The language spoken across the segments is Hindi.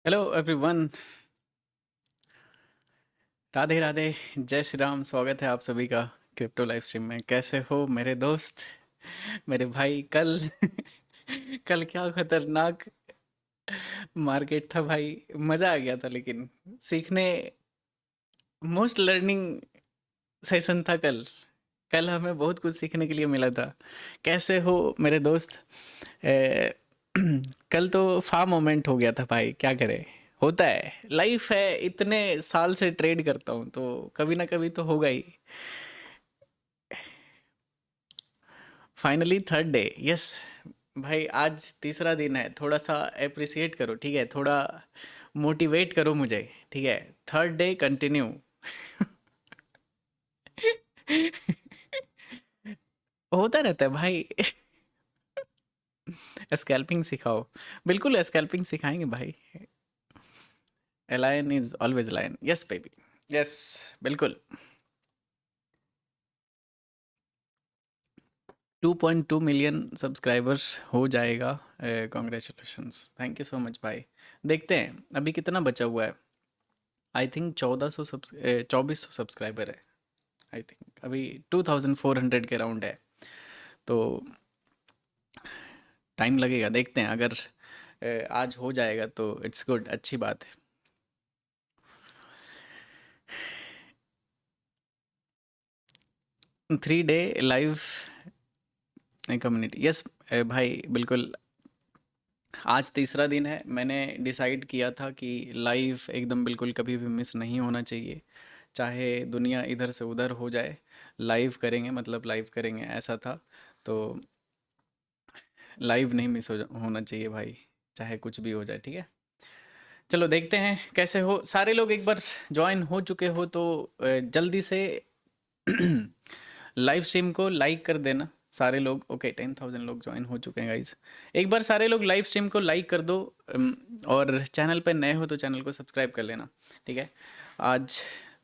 Hello everyone. राधे राधे। जय श्री राम। स्वागत है आप सभी का क्रिप्टो लाइव स्ट्रीम में। कैसे हो मेरे दोस्त, मेरे भाई? कल कल क्या खतरनाक मार्केट था भाई। मज़ा आ गया था, लेकिन सीखने मोस्ट लर्निंग सेशन था कल। कल हमें बहुत कुछ सीखने के लिए मिला था। कैसे हो मेरे दोस्त? ए, कल तो फा मोमेंट हो गया था भाई, क्या करें। होता है, लाइफ है। इतने साल से ट्रेड करता हूँ तो कभी ना कभी तो होगा ही। फाइनली थर्ड डे, यस भाई। आज तीसरा दिन है। थोड़ा सा अप्रिसिएट करो, ठीक है? थोड़ा मोटिवेट करो मुझे, ठीक है? Third day continue. होता रहता है भाई। स्कैल्पिंग सिखाओ। बिल्कुल स्कैल्पिंग सिखाएंगे भाई। A lion is always a lion. Yes baby, yes, बिल्कुल। 2.2 मिलियन सब्सक्राइबर्स हो जाएगा। Congratulations, thank you so much भाई। देखते हैं अभी कितना बचा हुआ है। आई थिंक 2400 सब्सक्राइबर है। आई थिंक अभी 2400 के राउंड है। तो टाइम लगेगा, देखते हैं। अगर आज हो जाएगा तो इट्स गुड, अच्छी बात है। 3 डे लाइव कम्युनिटी, यस भाई बिल्कुल। आज तीसरा दिन है। मैंने डिसाइड किया था कि लाइव एकदम बिल्कुल कभी भी मिस नहीं होना चाहिए। चाहे दुनिया इधर से उधर हो जाए, लाइव करेंगे, मतलब लाइव करेंगे, ऐसा था। तो लाइव नहीं मिस होना चाहिए भाई, चाहे कुछ भी हो जाए, ठीक है? चलो देखते हैं कैसे हो। सारे लोग एक बार ज्वाइन हो चुके हो तो जल्दी से लाइव स्ट्रीम को लाइक कर देना सारे लोग। ओके, 10,000 लोग ज्वाइन हो चुके हैं गाइज। एक बार सारे लोग लाइव स्ट्रीम को लाइक कर दो। और चैनल पे नए हो तो चैनल को सब्सक्राइब कर लेना, ठीक है? आज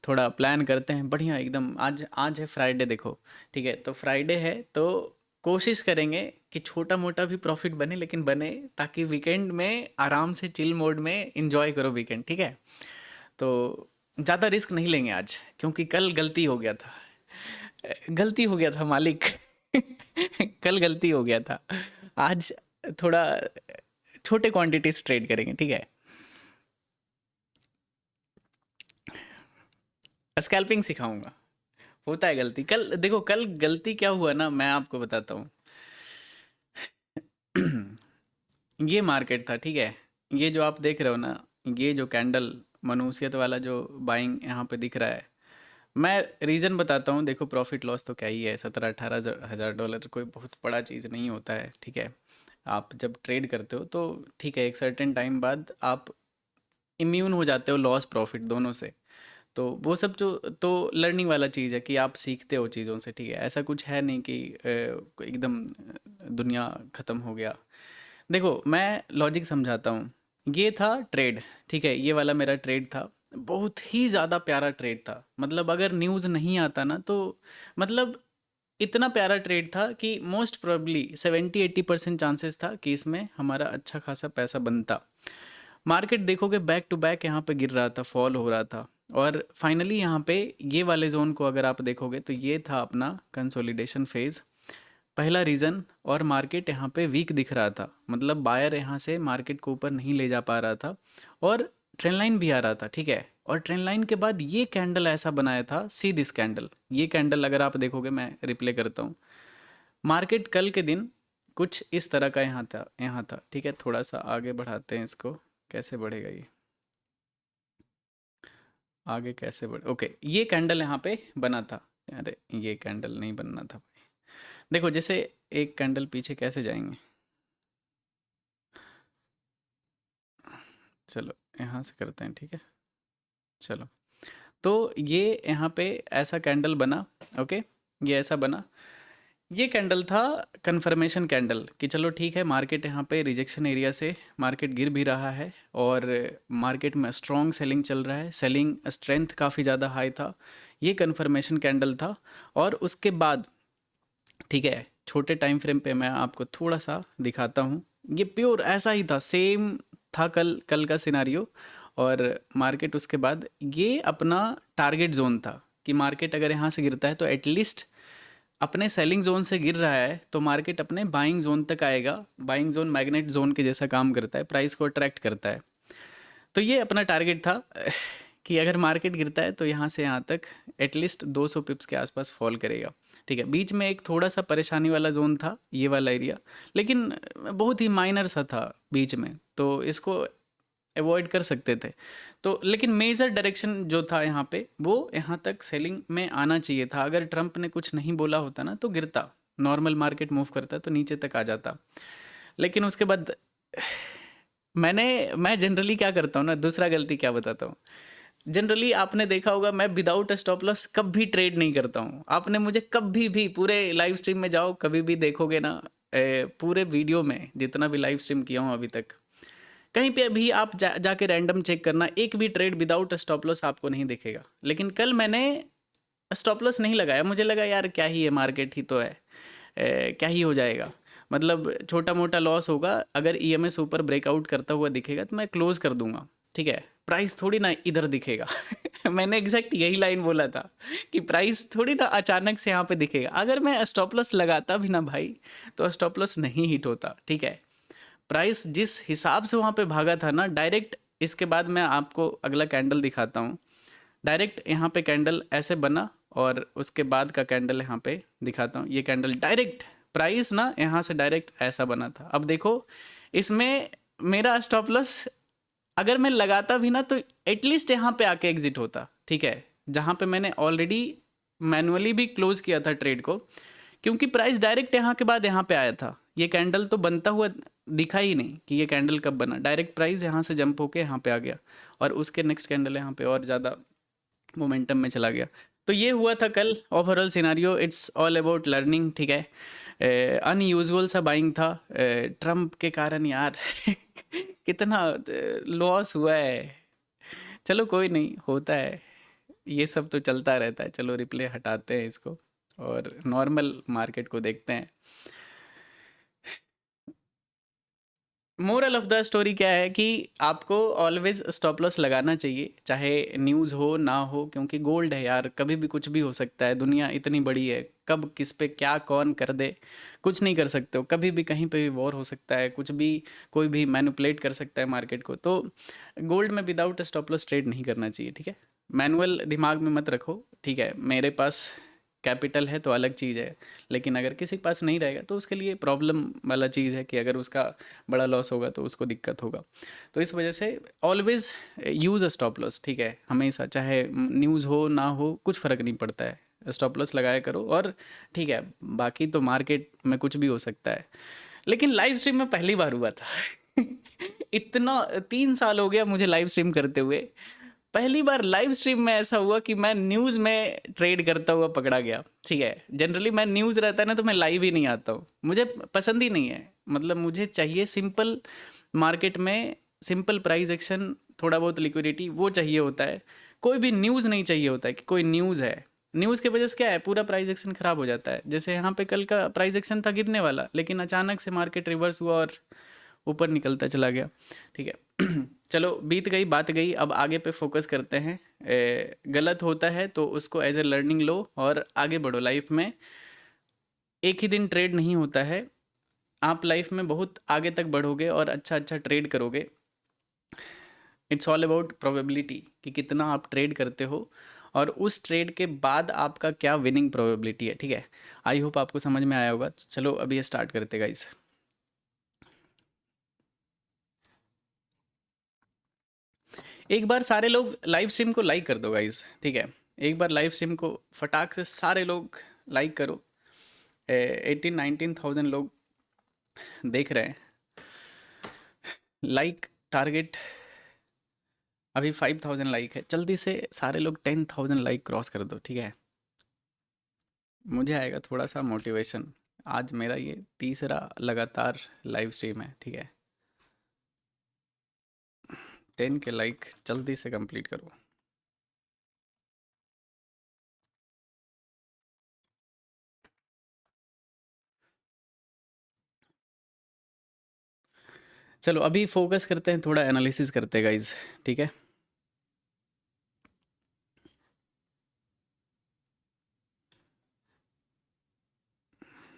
थोड़ा प्लान करते हैं बढ़िया एकदम। आज आज है फ्राइडे, देखो, ठीक है? तो फ्राइडे है तो कोशिश करेंगे कि छोटा मोटा भी प्रॉफिट बने, लेकिन बने, ताकि वीकेंड में आराम से चिल मोड में इंजॉय करो वीकेंड, ठीक है? तो ज़्यादा रिस्क नहीं लेंगे आज, क्योंकि कल गलती हो गया था। गलती हो गया था मालिक। कल गलती हो गया था। आज थोड़ा छोटे क्वांटिटीज ट्रेड करेंगे, ठीक है? स्कैल्पिंग सिखाऊंगा। होता है गलती। कल देखो, कल गलती क्या हुआ ना, मैं आपको बताता हूँ। ये मार्केट था, ठीक है? ये जो आप देख रहे हो ना, ये जो कैंडल मनुष्यत वाला जो बाइंग यहाँ पे दिख रहा है, मैं रीज़न बताता हूँ। देखो, प्रॉफिट लॉस तो क्या ही है, 17-18 हज़ार डॉलर कोई बहुत बड़ा चीज़ नहीं होता है, ठीक है? आप जब ट्रेड करते हो तो ठीक है, एक सर्टेन टाइम बाद आप इम्यून हो जाते हो लॉस प्रॉफिट दोनों से। तो वो सब जो, तो लर्निंग वाला चीज़ है कि आप सीखते हो चीज़ों से, ठीक है? ऐसा कुछ है नहीं कि एकदम दुनिया ख़त्म हो गया। देखो, मैं लॉजिक समझाता हूँ। ये था ट्रेड, ठीक है? ये वाला मेरा ट्रेड था। बहुत ही ज़्यादा प्यारा ट्रेड था। मतलब अगर न्यूज़ नहीं आता ना तो, मतलब इतना प्यारा ट्रेड था कि मोस्ट प्रोबेबली 70-80% चांसेस था कि इसमें हमारा अच्छा खासा पैसा बनता। मार्केट देखोगे बैक टू बैक यहाँ पे गिर रहा था, फॉल हो रहा था। और फाइनली यहाँ पे ये वाले जोन को अगर आप देखोगे तो ये था अपना कंसोलिडेशन फेज़, पहला रीज़न। और मार्केट यहाँ पे वीक दिख रहा था, मतलब बायर यहाँ से मार्केट को ऊपर नहीं ले जा पा रहा था। और ट्रेंड लाइन भी आ रहा था, ठीक है? और ट्रेंड लाइन के बाद ये कैंडल ऐसा बनाया था, सी दिस कैंडल। ये कैंडल अगर आप देखोगे, मैं रिप्ले करता हूँ। मार्केट कल के दिन कुछ इस तरह का यहाँ था, ठीक है? थोड़ा सा आगे बढ़ाते हैं इसको। कैसे बढ़ेगा ये आगे, कैसे बढ़े? ओके, ये कैंडल यहाँ पे बना था। अरे, ये कैंडल नहीं बनना था भाई। देखो, जैसे एक कैंडल पीछे कैसे जाएंगे। चलो यहाँ से करते हैं, ठीक है? चलो, तो ये यहाँ पे ऐसा कैंडल बना। ओके, ये ऐसा बना। ये कैंडल था कंफर्मेशन कैंडल कि चलो ठीक है, मार्केट यहाँ पे रिजेक्शन एरिया से मार्केट गिर भी रहा है और मार्केट में स्ट्रॉन्ग सेलिंग चल रहा है, सेलिंग स्ट्रेंथ काफ़ी ज़्यादा हाई था। ये कंफर्मेशन कैंडल था। और उसके बाद, ठीक है, छोटे टाइम फ्रेम पे मैं आपको थोड़ा सा दिखाता हूँ। ये प्योर ऐसा ही था, सेम था कल कल का सिनारियो। और मार्केट उसके बाद ये अपना टारगेट जोन था कि मार्केट अगर यहाँ से गिरता है तो एटलीस्ट अपने सेलिंग जोन से गिर रहा है तो मार्केट अपने बाइंग जोन तक आएगा। बाइंग जोन मैग्नेट जोन के जैसा काम करता है, प्राइस को अट्रैक्ट करता है। तो ये अपना टारगेट था कि अगर मार्केट गिरता है तो यहाँ से यहाँ तक एटलीस्ट 200 पिप्स के आसपास फॉल करेगा। ठीक है, बीच में एक थोड़ा सा परेशानी वाला जोन था ये वाला एरिया, लेकिन बहुत ही माइनर सा था बीच में, तो इसको अवॉइड कर सकते थे। तो लेकिन मेजर डायरेक्शन जो था यहाँ पे वो यहाँ तक सेलिंग में आना चाहिए था। अगर ट्रंप ने कुछ नहीं बोला होता ना तो गिरता, नॉर्मल मार्केट मूव करता तो नीचे तक आ जाता। लेकिन उसके बाद मैं जनरली क्या करता हूँ ना, दूसरा गलती क्या बताता हूँ। जनरली आपने देखा होगा मैं विदाउट स्टॉप लॉस कभी ट्रेड नहीं करता हूँ। आपने मुझे कभी भी पूरे लाइव स्ट्रीम में जाओ कभी भी देखोगे ना, पूरे वीडियो में जितना भी लाइव स्ट्रीम किया हूँ अभी तक, कहीं पे भी आप जाके रैंडम चेक करना, एक भी ट्रेड विदाउट स्टॉप लॉस आपको नहीं दिखेगा। लेकिन कल मैंने स्टॉप लॉस नहीं लगाया, मुझे लगा यार क्या ही है, मार्केट ही तो है, क्या ही हो जाएगा, मतलब छोटा मोटा लॉस होगा, अगर ईएमएस ऊपर ब्रेकआउट करता हुआ दिखेगा तो मैं क्लोज कर दूंगा। ठीक है, प्राइस थोड़ी ना इधर दिखेगा मैंने एग्जैक्ट यही लाइन बोला था कि प्राइस थोड़ी ना अचानक से यहाँ पे दिखेगा। अगर मैं स्टॉप लॉस लगाता भी ना भाई तो स्टॉप लॉस नहीं हिट होता। ठीक है, प्राइस जिस हिसाब से वहाँ पे भागा था ना डायरेक्ट, इसके बाद मैं आपको अगला कैंडल दिखाता हूँ। डायरेक्ट यहाँ पे कैंडल ऐसे बना और उसके बाद का कैंडल यहाँ पे दिखाता हूँ। ये कैंडल डायरेक्ट प्राइस ना यहाँ से डायरेक्ट ऐसा बना था। अब देखो इसमें मेरा स्टॉप लॉस अगर मैं लगाता भी ना तो एटलीस्ट यहाँ पे आके एग्जिट होता। ठीक है, जहाँ पे मैंने ऑलरेडी मैनुअली भी क्लोज किया था ट्रेड को, क्योंकि प्राइस डायरेक्ट यहाँ के बाद यहाँ पे आया था। ये कैंडल तो बनता हुआ दिखा ही नहीं कि ये कैंडल कब बना, डायरेक्ट प्राइस यहाँ से जंप होके यहाँ पे आ गया और उसके नेक्स्ट कैंडल यहाँ पे और ज़्यादा मोमेंटम में चला गया। तो ये हुआ था कल overall scenario, it's all about learning. ठीक है, अनयूजुअल सा बाइंग था ट्रम्प के कारण यार कितना लॉस हुआ है। चलो कोई नहीं, होता है, ये सब तो चलता रहता है। चलो रिप्ले हटाते हैं इसको और नॉर्मल मार्केट को देखते हैं। मोरल ऑफ द स्टोरी क्या है कि आपको ऑलवेज स्टॉप लॉस लगाना चाहिए, चाहे न्यूज़ हो ना हो, क्योंकि गोल्ड है यार, कभी भी कुछ भी हो सकता है। दुनिया इतनी बड़ी है, कब किस पे क्या कौन कर दे कुछ नहीं कर सकते हो। कभी भी कहीं पे भी वॉर हो सकता है, कुछ भी कोई भी मैनिपुलेट कर सकता है मार्केट को। तो गोल्ड में विदाउट स्टॉप लॉस ट्रेड नहीं करना चाहिए। ठीक है, मैनुअल दिमाग में मत रखो। ठीक है, मेरे पास कैपिटल है तो अलग चीज़ है, लेकिन अगर किसी के पास नहीं रहेगा तो उसके लिए प्रॉब्लम वाला चीज़ है कि अगर उसका बड़ा लॉस होगा तो उसको दिक्कत होगा। तो इस वजह से always use a stop loss. ठीक है, हमेशा चाहे न्यूज़ हो ना हो कुछ फ़र्क नहीं पड़ता है, स्टॉप लॉस लगाया करो। और ठीक है, बाकी तो मार्केट में कुछ भी हो सकता है। लेकिन लाइव स्ट्रीम में पहली बार हुआ था इतना 3 साल हो गया मुझे लाइव स्ट्रीम करते हुए, पहली बार लाइव स्ट्रीम में ऐसा हुआ कि मैं न्यूज़ में ट्रेड करता हुआ पकड़ा गया। ठीक है, जनरली मैं न्यूज़ रहता है ना तो मैं लाइव ही नहीं आता हूँ, मुझे पसंद ही नहीं है। मतलब मुझे चाहिए सिंपल मार्केट में सिंपल प्राइस एक्शन, थोड़ा बहुत लिक्विडिटी, वो चाहिए होता है। कोई भी न्यूज़ नहीं चाहिए होता है कि कोई न्यूज़ है, न्यूज़ की वजह से क्या है पूरा प्राइस एक्शन ख़राब हो जाता है। जैसे यहाँ पे कल का प्राइस एक्शन था गिरने वाला, लेकिन अचानक से मार्केट रिवर्स हुआ और ऊपर निकलता चला गया। ठीक है चलो बीत गई बात गई, अब आगे पे फोकस करते हैं। गलत होता है तो उसको एज ए लर्निंग लो और आगे बढ़ो लाइफ में। एक ही दिन ट्रेड नहीं होता है, आप लाइफ में बहुत आगे तक बढ़ोगे और अच्छा अच्छा ट्रेड करोगे। इट्स ऑल अबाउट प्रोबेबिलिटी कि कितना आप ट्रेड करते हो और उस ट्रेड के बाद आपका क्या विनिंग प्रोबेबिलिटी है। ठीक है, आई होप आपको समझ में आया होगा। चलो अभी स्टार्ट करते गाइस। एक बार सारे लोग लाइव स्ट्रीम को लाइक कर दो गाइस। ठीक है, एक बार लाइव स्ट्रीम को फटाक से सारे लोग लाइक करो। 18-19 थाउजेंड लोग देख रहे हैं। लाइक टारगेट अभी 5,000 लाइक है, जल्दी से सारे लोग 10,000 लाइक क्रॉस कर दो। ठीक है, मुझे आएगा थोड़ा सा मोटिवेशन। आज मेरा ये तीसरा लगातार लाइव स्ट्रीम है। ठीक है, 10 के लाइक जल्दी से कंप्लीट करो। चलो अभी फोकस करते हैं, थोड़ा एनालिसिस करते हैं गाइज, ठीक है।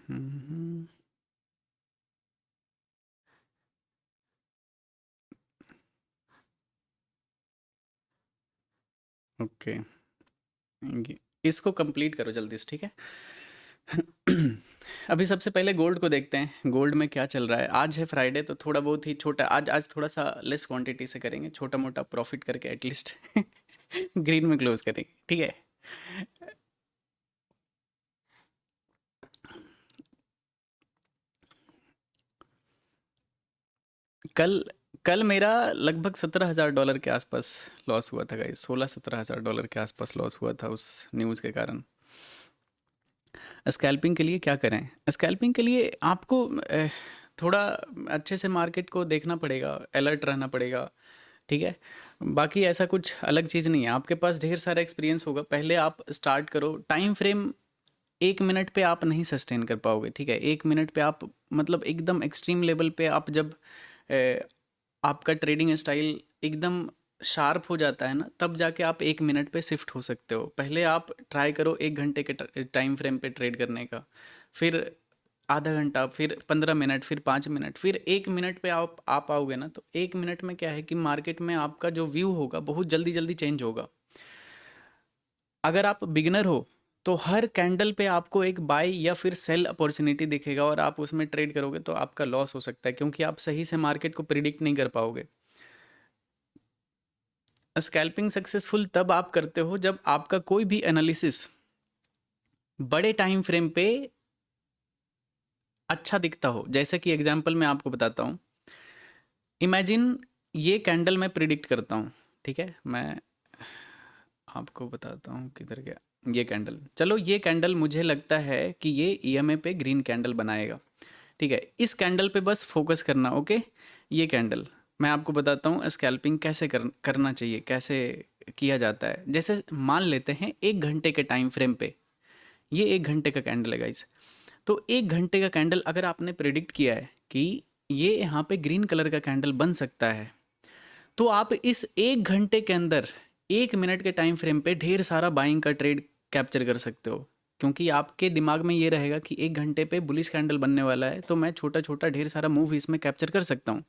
हम्म, ओके, इसको कंप्लीट करो जल्दी से, ठीक है। अभी सबसे पहले गोल्ड को देखते हैं, गोल्ड में क्या चल रहा है। आज है फ्राइडे, तो थोड़ा बहुत ही छोटा, आज आज थोड़ा सा लेस क्वांटिटी से करेंगे, छोटा मोटा प्रॉफिट करके एटलीस्ट ग्रीन में क्लोज करेंगे, ठीक है। कल कल मेरा लगभग $17,000 के आसपास लॉस हुआ था गाइस, 16-17 हज़ार डॉलर के आसपास लॉस हुआ था उस न्यूज़ के कारण। स्कैल्पिंग के लिए क्या करें? स्कैल्पिंग के लिए आपको थोड़ा अच्छे से मार्केट को देखना पड़ेगा, अलर्ट रहना पड़ेगा, ठीक है। बाकी ऐसा कुछ अलग चीज़ नहीं है, आपके पास ढेर सारा एक्सपीरियंस होगा। पहले आप स्टार्ट करो, टाइम फ्रेम 1 मिनट पे आप नहीं सस्टेन कर पाओगे, ठीक है। 1 मिनट पे आप, मतलब एकदम एक्सट्रीम लेवल पे आप जब आपका ट्रेडिंग स्टाइल एकदम शार्प हो जाता है ना, तब जाके आप 1 मिनट पे शिफ्ट हो सकते हो। पहले आप ट्राई करो 1 घंटे के टाइम फ्रेम पे ट्रेड करने का, फिर आधा घंटा, फिर 15 मिनट, फिर 5 मिनट, फिर 1 मिनट पे आप आओगे ना, तो 1 मिनट में क्या है कि मार्केट में आपका जो व्यू होगा बहुत जल्दी जल्दी चेंज होगा। अगर आप बिगिनर हो तो हर कैंडल पे आपको एक बाय या फिर सेल अपॉर्चुनिटी दिखेगा और आप उसमें ट्रेड करोगे तो आपका लॉस हो सकता है, क्योंकि आप सही से मार्केट को प्रिडिक्ट नहीं कर पाओगे। स्कैल्पिंग सक्सेसफुल तब आप करते हो जब आपका कोई भी एनालिसिस बड़े टाइम फ्रेम पे अच्छा दिखता हो। जैसे कि एग्जांपल मैं आपको बताता हूँ, इमेजिन ये कैंडल मैं प्रिडिक्ट करता हूँ, ठीक है। मैं आपको बताता हूँ किधर गया ये कैंडल। चलो ये कैंडल मुझे लगता है कि ये ईएमए पे ग्रीन कैंडल बनाएगा, ठीक है। इस कैंडल पे बस फोकस करना, ओके। ये कैंडल मैं आपको बताता हूँ स्कैल्पिंग कैसे करना चाहिए, कैसे किया जाता है। जैसे मान लेते हैं 1 घंटे के टाइम फ्रेम पे, ये 1 घंटे का कैंडल है गाइस। तो 1 घंटे का कैंडल अगर आपने प्रिडिक्ट किया है कि ये यहाँ पे ग्रीन कलर का कैंडल बन सकता है, तो आप इस 1 घंटे के अंदर 1 मिनट के टाइम फ्रेम पे ढेर सारा बाइंग का ट्रेड कैप्चर कर सकते हो। क्योंकि आपके दिमाग में ये रहेगा कि 1 घंटे पे बुलिश कैंडल बनने वाला है, तो मैं छोटा छोटा ढेर सारा मूव इसमें कैप्चर कर सकता हूँ।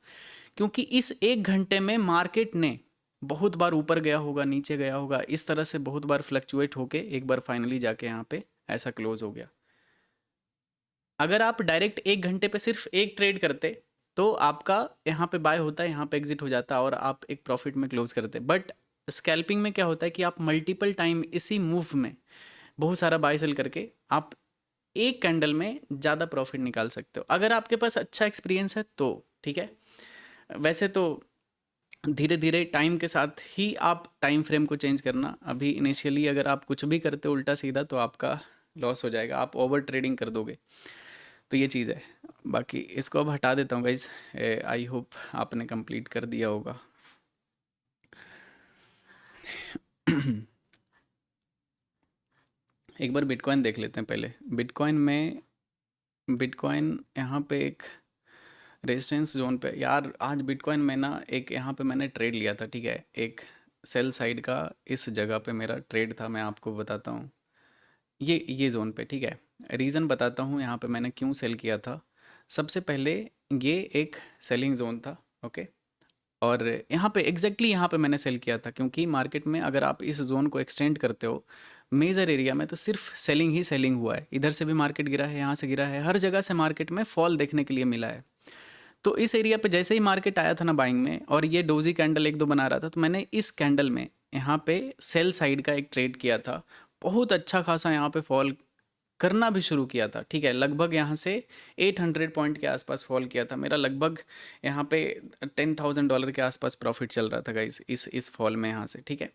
क्योंकि इस 1 घंटे में मार्केट ने बहुत बार ऊपर गया होगा, नीचे गया होगा, इस तरह से बहुत बार फ्लक्चुएट होके एक बार फाइनली जाके यहाँ पे ऐसा क्लोज हो गया। अगर आप डायरेक्ट 1 घंटे पे सिर्फ एक ट्रेड करते तो आपका यहाँ पे बाय होता है, यहाँ पे एग्जिट हो जाता और आप एक प्रॉफिट में क्लोज करते। बट स्कैल्पिंग में क्या होता है कि आप मल्टीपल टाइम इसी मूव में बहुत सारा बाय सेल करके आप एक कैंडल में ज़्यादा प्रॉफिट निकाल सकते हो, अगर आपके पास अच्छा एक्सपीरियंस है तो, ठीक है। वैसे तो धीरे धीरे टाइम के साथ ही आप टाइम फ्रेम को चेंज करना। अभी इनिशियली अगर आप कुछ भी करते हो उल्टा सीधा तो आपका लॉस हो जाएगा, आप ओवर ट्रेडिंग कर दोगे। तो ये चीज़ है। बाकी इसको अब हटा देता हूँ गाइज, आई होप आपने कंप्लीट कर दिया होगा। एक बार बिटकॉइन देख लेते हैं पहले। बिटकॉइन में, बिटकॉइन यहाँ पे एक रेजिस्टेंस जोन पे, यार आज बिटकॉइन में ना एक यहाँ पे मैंने ट्रेड लिया था, ठीक है। एक सेल साइड का इस जगह पे मेरा ट्रेड था, मैं आपको बताता हूँ। ये जोन पे, ठीक है। रीज़न बताता हूँ यहाँ पे मैंने क्यों सेल किया था। सबसे पहले ये एक सेलिंग जोन था, ओके। और यहाँ पे यहाँ पे मैंने सेल किया था, क्योंकि मार्केट में अगर आप इस जोन को एक्सटेंड करते हो मेजर एरिया में, तो सिर्फ सेलिंग ही सेलिंग हुआ है। इधर से भी मार्केट गिरा है, यहाँ से गिरा है, हर जगह से मार्केट में फॉल देखने के लिए मिला है। तो इस एरिया पे जैसे ही मार्केट आया था ना बाइंग में, और ये डोजी कैंडल एक दो बना रहा था, तो मैंने इस कैंडल में यहाँ पे सेल साइड का एक ट्रेड किया था। बहुत अच्छा खासा यहाँ पे फॉल करना भी शुरू किया था, ठीक है। लगभग यहाँ से 800 पॉइंट के आसपास फॉल किया था मेरा, लगभग यहाँ पे $10,000 के आसपास प्रॉफिट चल रहा था गाइस इस फॉल में यहाँ से, ठीक है।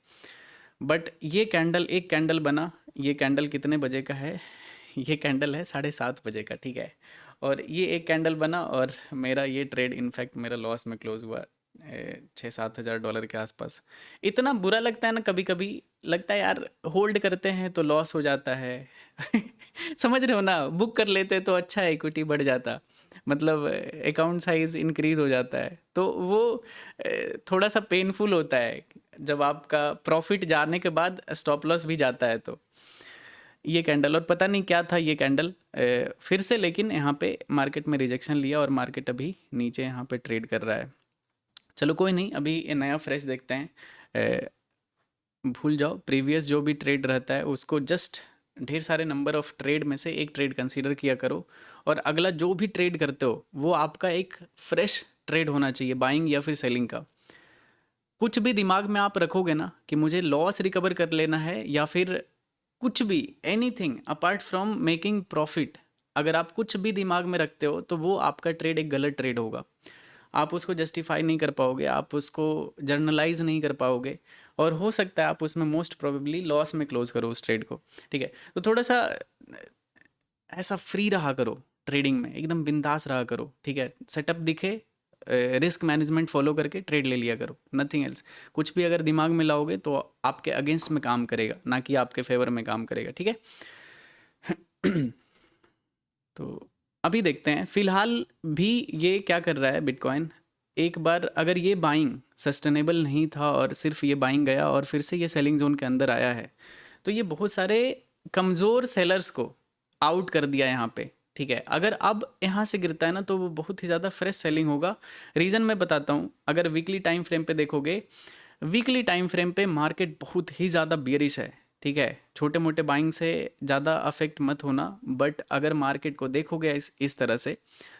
बट ये कैंडल, एक कैंडल बना, ये कैंडल कितने बजे का है? ये कैंडल है 7:30 बजे का, ठीक है। और ये एक कैंडल बना और मेरा ये ट्रेड इनफैक्ट मेरा लॉस में क्लोज हुआ, 6-7 हज़ार डॉलर के आसपास। इतना बुरा लगता है ना, कभी कभी लगता है यार होल्ड करते हैं तो लॉस हो जाता है। समझ रहे हो ना, बुक कर लेते तो अच्छा है, इक्विटी बढ़ जाता। मतलब अकाउंट साइज इंक्रीज हो जाता है, तो वो थोड़ा सा पेनफुल होता है जब आपका प्रॉफिट जाने के बाद स्टॉप लॉस भी जाता है। तो ये कैंडल, और पता नहीं क्या था ये कैंडल, फिर से लेकिन यहाँ पे मार्केट में रिजेक्शन लिया और मार्केट अभी नीचे यहाँ पे ट्रेड कर रहा है। चलो कोई नहीं, अभी ये नया फ्रेश देखते हैं। भूल जाओ प्रीवियस जो भी ट्रेड रहता है उसको, जस्ट ढेर सारे नंबर ऑफ ट्रेड में से एक ट्रेड कंसीडर किया करो, और अगला जो भी ट्रेड करते हो वो आपका एक फ्रेश ट्रेड होना चाहिए, बाइंग या फिर सेलिंग का। कुछ भी दिमाग में आप रखोगे ना कि मुझे लॉस रिकवर कर लेना है या फिर कुछ भी, anything apart from making profit, अगर आप कुछ भी दिमाग में रखते हो तो वो आपका ट्रेड एक गलत ट्रेड होगा। आप उसको जस्टिफाई नहीं कर पाओगे, आप उसको जर्नलाइज नहीं कर पाओगे, और हो सकता है आप उसमें मोस्ट प्रोबेबली लॉस में क्लोज करो उस ट्रेड को। ठीक है, तो थोड़ा सा ऐसा फ्री रहा करो, ट्रेडिंग में एकदम बिंदास रहा करो। ठीक है, सेटअप दिखे, रिस्क मैनेजमेंट फॉलो करके ट्रेड ले लिया करो, नथिंग एल्स। कुछ भी अगर दिमाग में लाओगे तो आपके अगेंस्ट में काम करेगा, ना कि आपके फेवर में काम करेगा। ठीक है। तो अभी देखते हैं फिलहाल भी ये क्या कर रहा है बिटकॉइन। एक बार अगर ये बाइंग सस्टेनेबल नहीं था और सिर्फ ये बाइंग गया और फिर से ये सेलिंग जोन के अंदर आया है, तो ये बहुत सारे कमज़ोर सेलर्स को आउट कर दिया यहाँ पे। ठीक है, अगर अब यहाँ से गिरता है ना तो वो बहुत ही ज़्यादा फ्रेश सेलिंग होगा। रीज़न मैं बताता हूँ, अगर वीकली टाइम फ्रेम पे देखोगे, वीकली टाइम फ्रेम पे मार्केट बहुत ही ज़्यादा बियरिश है। ठीक है, छोटे मोटे बाइंग से ज़्यादा अफेक्ट मत होना, बट अगर मार्केट को देखोगे इस तरह से,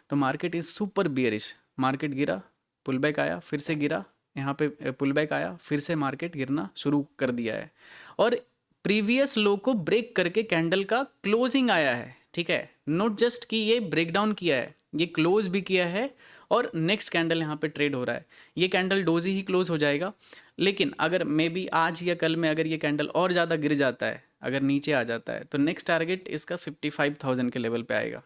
तो market is super bearish. Market गिरा, पुल बैक आया, फिर से गिरा, यहाँ पे पुल बैक आया, फिर से मार्केट गिरना शुरू कर दिया है, और प्रीवियस लो को ब्रेक करके कैंडल का क्लोजिंग आया है। ठीक है, नोट जस्ट कि ये ब्रेक डाउन किया है, ये क्लोज भी किया है, और नेक्स्ट कैंडल यहाँ पे ट्रेड हो रहा है। ये कैंडल डोजी ही क्लोज हो जाएगा, लेकिन अगर मे बी आज या कल में अगर ये कैंडल और ज़्यादा गिर जाता है, अगर नीचे आ जाता है, तो नेक्स्ट टारगेट इसका 55,000 के लेवल पे आएगा।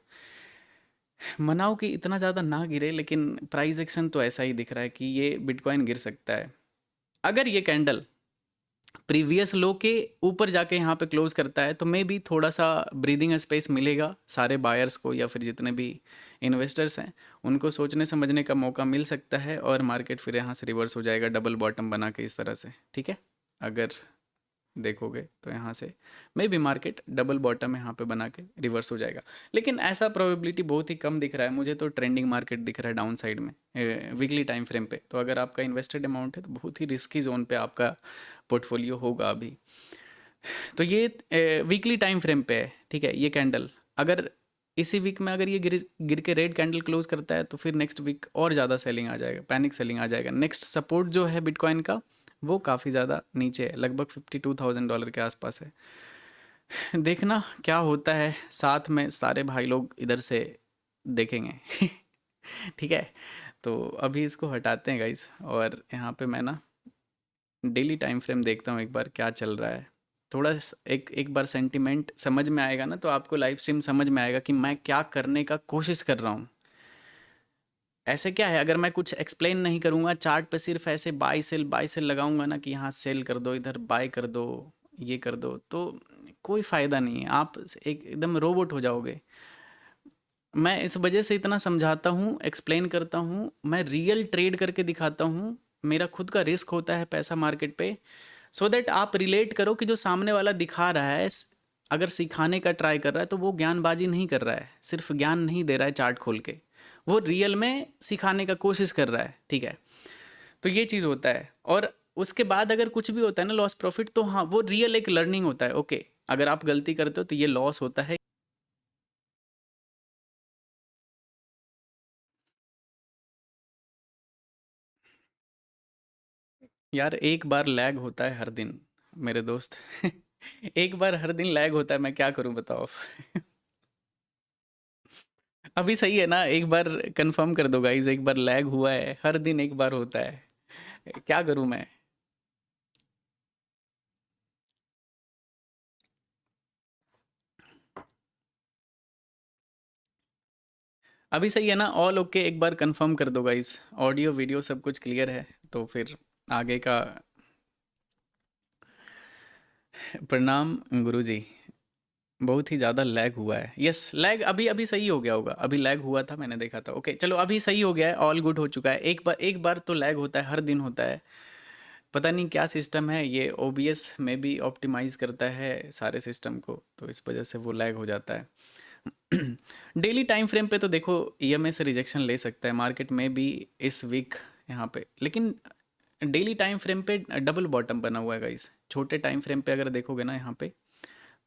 मनाओ कि इतना ज़्यादा ना गिरे, लेकिन प्राइस एक्शन तो ऐसा ही दिख रहा है कि ये बिटकॉइन गिर सकता है। अगर ये कैंडल प्रीवियस लो के ऊपर जाके यहाँ पे क्लोज करता है, तो मे बी थोड़ा सा ब्रीदिंग स्पेस मिलेगा सारे बायर्स को, या फिर जितने भी इन्वेस्टर्स हैं उनको सोचने समझने का मौका मिल सकता है, और मार्केट फिर यहाँ से रिवर्स हो जाएगा डबल बॉटम बना के इस तरह से। ठीक है, अगर देखोगे तो यहाँ से may be market double bottom यहाँ पे बना के रिवर्स हो जाएगा, लेकिन ऐसा प्रोबेबिलिटी बहुत ही कम दिख रहा है मुझे। तो ट्रेंडिंग मार्केट दिख रहा है डाउन साइड में वीकली टाइम फ्रेम पे। तो अगर आपका इन्वेस्टेड अमाउंट है तो बहुत ही रिस्की जोन पे आपका पोर्टफोलियो होगा अभी। तो ये वीकली टाइम फ्रेम पे है। ठीक है, ये कैंडल अगर इसी वीक में अगर ये गिर गिर के रेड कैंडल क्लोज करता है, तो फिर नेक्स्ट वीक और ज़्यादा सेलिंग आ जाएगा, पैनिक सेलिंग आ जाएगा। नेक्स्ट सपोर्ट जो है बिटकॉइन का वो काफ़ी ज़्यादा नीचे है, लगभग $52,000 के आसपास है। देखना क्या होता है, साथ में सारे भाई लोग इधर से देखेंगे। ठीक है, तो अभी इसको हटाते हैं गाइस, और यहाँ पे मैं ना डेली टाइम फ्रेम देखता हूँ एक बार क्या चल रहा है। थोड़ा एक एक बार सेंटिमेंट समझ में आएगा ना, तो आपको लाइव स्ट्रीम समझ में आएगा कि मैं क्या करने का कोशिश कर रहा हूँ। ऐसे क्या है, अगर मैं कुछ एक्सप्लेन नहीं करूँगा चार्ट पे, सिर्फ ऐसे बाई सेल लगाऊंगा ना कि यहाँ सेल कर दो, इधर बाय कर दो, ये कर दो, तो कोई फ़ायदा नहीं है, आप एकदम रोबोट हो जाओगे। मैं इस वजह से इतना समझाता हूँ, एक्सप्लेन करता हूँ, मैं रियल ट्रेड करके दिखाता हूँ, मेरा खुद का रिस्क होता है पैसा मार्केट पे, सो दैट आप रिलेट करो कि जो सामने वाला दिखा रहा है, अगर सिखाने का ट्राई कर रहा है तो वो ज्ञानबाजी नहीं कर रहा है, सिर्फ ज्ञान नहीं दे रहा है चार्ट खोल के, वो रियल में सिखाने का कोशिश कर रहा है। ठीक है, तो ये चीज़ होता है। और उसके बाद अगर कुछ भी होता है ना लॉस प्रॉफिट, तो हाँ वो रियल एक लर्निंग होता है। ओके, अगर आप गलती करते हो तो ये लॉस होता है। यार एक बार लैग होता है हर दिन मेरे दोस्त। एक बार हर दिन लैग होता है, मैं क्या करूं बताओ। अभी सही है ना, एक बार कंफर्म कर दो गाइज, एक बार लैग हुआ है, हर दिन एक बार होता है, क्या करूं मैं। अभी सही है ना, ऑल ओके, एक बार कंफर्म कर दो गाइज, ऑडियो वीडियो सब कुछ क्लियर है, तो फिर आगे का। प्रणाम गुरुजी, बहुत ही ज़्यादा लैग हुआ है। यस, लैग अभी अभी सही हो गया होगा। अभी लैग हुआ था, मैंने देखा था। ओके चलो, अभी सही हो गया है, ऑल गुड हो चुका है। एक बार तो लैग होता है, हर दिन होता है। पता नहीं क्या सिस्टम है ये, ओबीएस में भी ऑप्टिमाइज करता है सारे सिस्टम को, तो इस वजह से वो लैग हो जाता है। डेली टाइम फ्रेम पे तो देखो ईएमए से रिजेक्शन ले सकता है मार्केट में भी इस वीक यहाँ पे, लेकिन डेली टाइम फ्रेम पे डबल बॉटम बना हुआ है गाइस। छोटे टाइम फ्रेम पे अगर देखोगे ना यहाँ पे,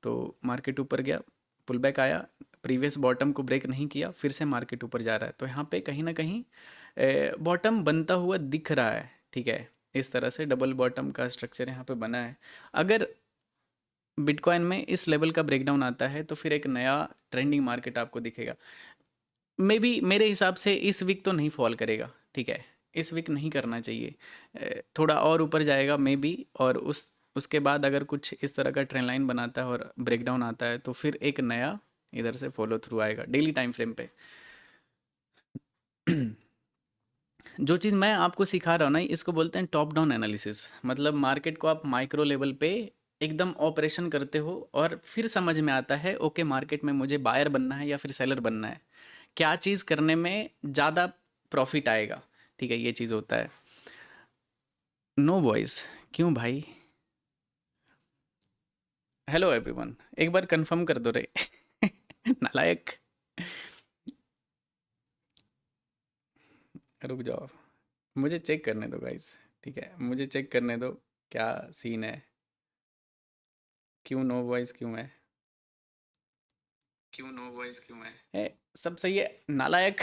तो मार्केट ऊपर गया, पुल बैक आया, प्रीवियस बॉटम को ब्रेक नहीं किया, फिर से मार्केट ऊपर जा रहा है। तो यहाँ पे कहीं ना कहीं बॉटम बनता हुआ दिख रहा है, ठीक है। इस तरह से डबल बॉटम का स्ट्रक्चर यहाँ पे बना है। अगर बिटकॉइन में इस लेवल का ब्रेकडाउन आता है तो फिर एक नया ट्रेंडिंग मार्केट आपको दिखेगा। मे बी मेरे हिसाब से इस वीक तो नहीं फॉल करेगा, ठीक है। इस वीक नहीं करना चाहिए, थोड़ा और ऊपर जाएगा मे बी, और उसके बाद अगर कुछ इस तरह का ट्रेंड लाइन बनाता है और ब्रेकडाउन आता है तो फिर एक नया इधर से फॉलो थ्रू आएगा डेली टाइम फ्रेम पे। जो चीज़ मैं आपको सिखा रहा हूँ ना, इसको बोलते हैं टॉप डाउन एनालिसिस। मतलब मार्केट को आप माइक्रो लेवल पे एकदम ऑपरेशन करते हो और फिर समझ में आता है ओके मार्केट में मुझे बायर बनना है या फिर सेलर बनना है, क्या चीज़ करने में ज़्यादा प्रॉफिट आएगा, ठीक है। ये चीज़ होता है। नो वॉइस क्यों भाई? हेलो एवरीवन, एक बार कंफर्म कर दो रे। नालायक, रुक जाओ, मुझे चेक करने दो गाइस, ठीक है। मुझे चेक करने दो क्या सीन है, क्यों नो वॉइस क्यों है, क्यों नो वॉइस क्यों है? सब सही है नालायक।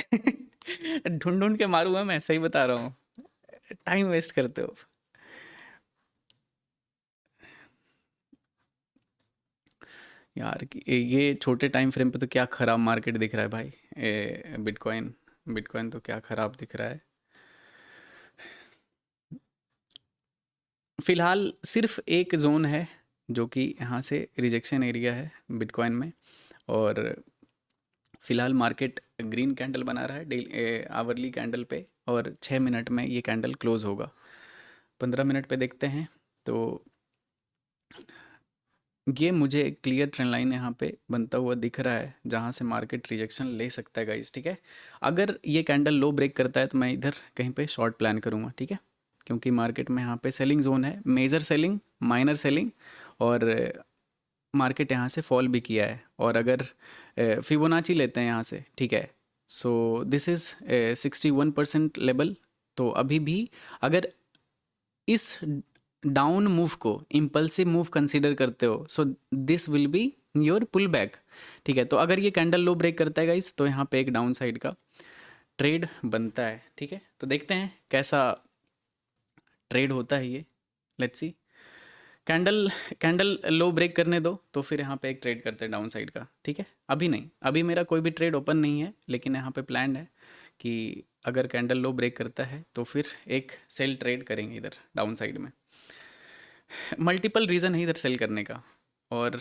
ढूंढ ढूंढ के मारूंगा, मैं सही बता रहा हूँ। टाइम वेस्ट करते हो यार। ये छोटे टाइम फ्रेम पे तो क्या ख़राब मार्केट दिख रहा है भाई। बिटकॉइन बिटकॉइन तो क्या ख़राब दिख रहा है। फ़िलहाल सिर्फ एक जोन है जो कि यहाँ से रिजेक्शन एरिया है बिटकॉइन में, और फ़िलहाल मार्केट ग्रीन कैंडल बना रहा है डेली आवरली कैंडल पे, और 6 मिनट में ये कैंडल क्लोज़ होगा। 15 मिनट पे देखते हैं तो ये मुझे एक क्लियर ट्रेंड लाइन यहाँ पे बनता हुआ दिख रहा है जहाँ से मार्केट रिजेक्शन ले सकता है गाइस, ठीक है। अगर ये कैंडल लो ब्रेक करता है तो मैं इधर कहीं पे शॉर्ट प्लान करूँगा, ठीक है। क्योंकि मार्केट में यहाँ पे सेलिंग जोन है, मेजर सेलिंग, माइनर सेलिंग, और मार्केट यहाँ से फॉल भी किया है। और अगर फिबोनाची लेते हैं यहाँ से, ठीक है, सो दिस इज़ 61% लेवल। तो अभी भी अगर इस डाउन मूव को इम्पल्सिव मूव कंसीडर करते हो, so this will be your pull back, ठीक है। तो अगर ये कैंडल लो ब्रेक करता है गाइस तो यहाँ पे एक डाउन साइड का ट्रेड बनता है, ठीक है। तो देखते हैं कैसा ट्रेड होता है ये, let's see. Candle candle low break करने दो तो फिर यहाँ पे एक ट्रेड करते हैं डाउन साइड का, ठीक है। अभी नहीं, अभी मेरा कोई भी ट्रेड ओपन नहीं है, लेकिन यहाँ पे प्लान है कि अगर कैंडल लो ब्रेक करता है तो फिर एक सेल ट्रेड करेंगे इधर डाउन साइड में। मल्टीपल रीज़न है इधर सेल करने का, और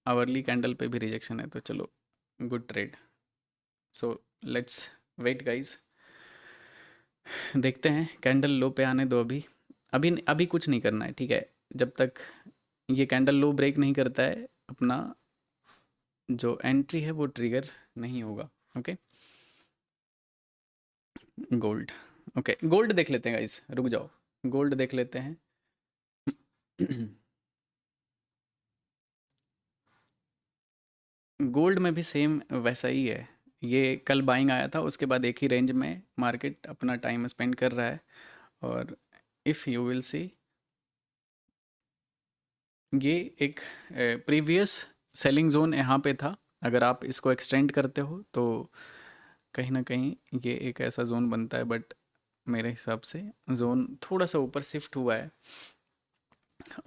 आवरली कैंडल पे भी रिजेक्शन है, तो चलो good trade. So let's wait guys, देखते हैं कैंडल लो पे आने दो। अभी अभी अभी कुछ नहीं करना है, ठीक है। जब तक ये कैंडल लो ब्रेक नहीं करता है, अपना जो एंट्री है वो ट्रिगर नहीं होगा। ओके, गोल्ड, ओके गोल्ड देख लेते हैं गाइस, रुक जाओ, गोल्ड देख लेते हैं। गोल्ड में भी सेम वैसा ही है। ये कल बाइंग आया था, उसके बाद एक ही रेंज में मार्केट अपना टाइम स्पेंड कर रहा है। और इफ़ यू विल सी, ये एक प्रीवियस सेलिंग जोन यहाँ पे था। अगर आप इसको एक्सटेंड करते हो तो कहीं ना कहीं ये एक ऐसा जोन बनता है, बट मेरे हिसाब से जोन थोड़ा सा ऊपर शिफ्ट हुआ है,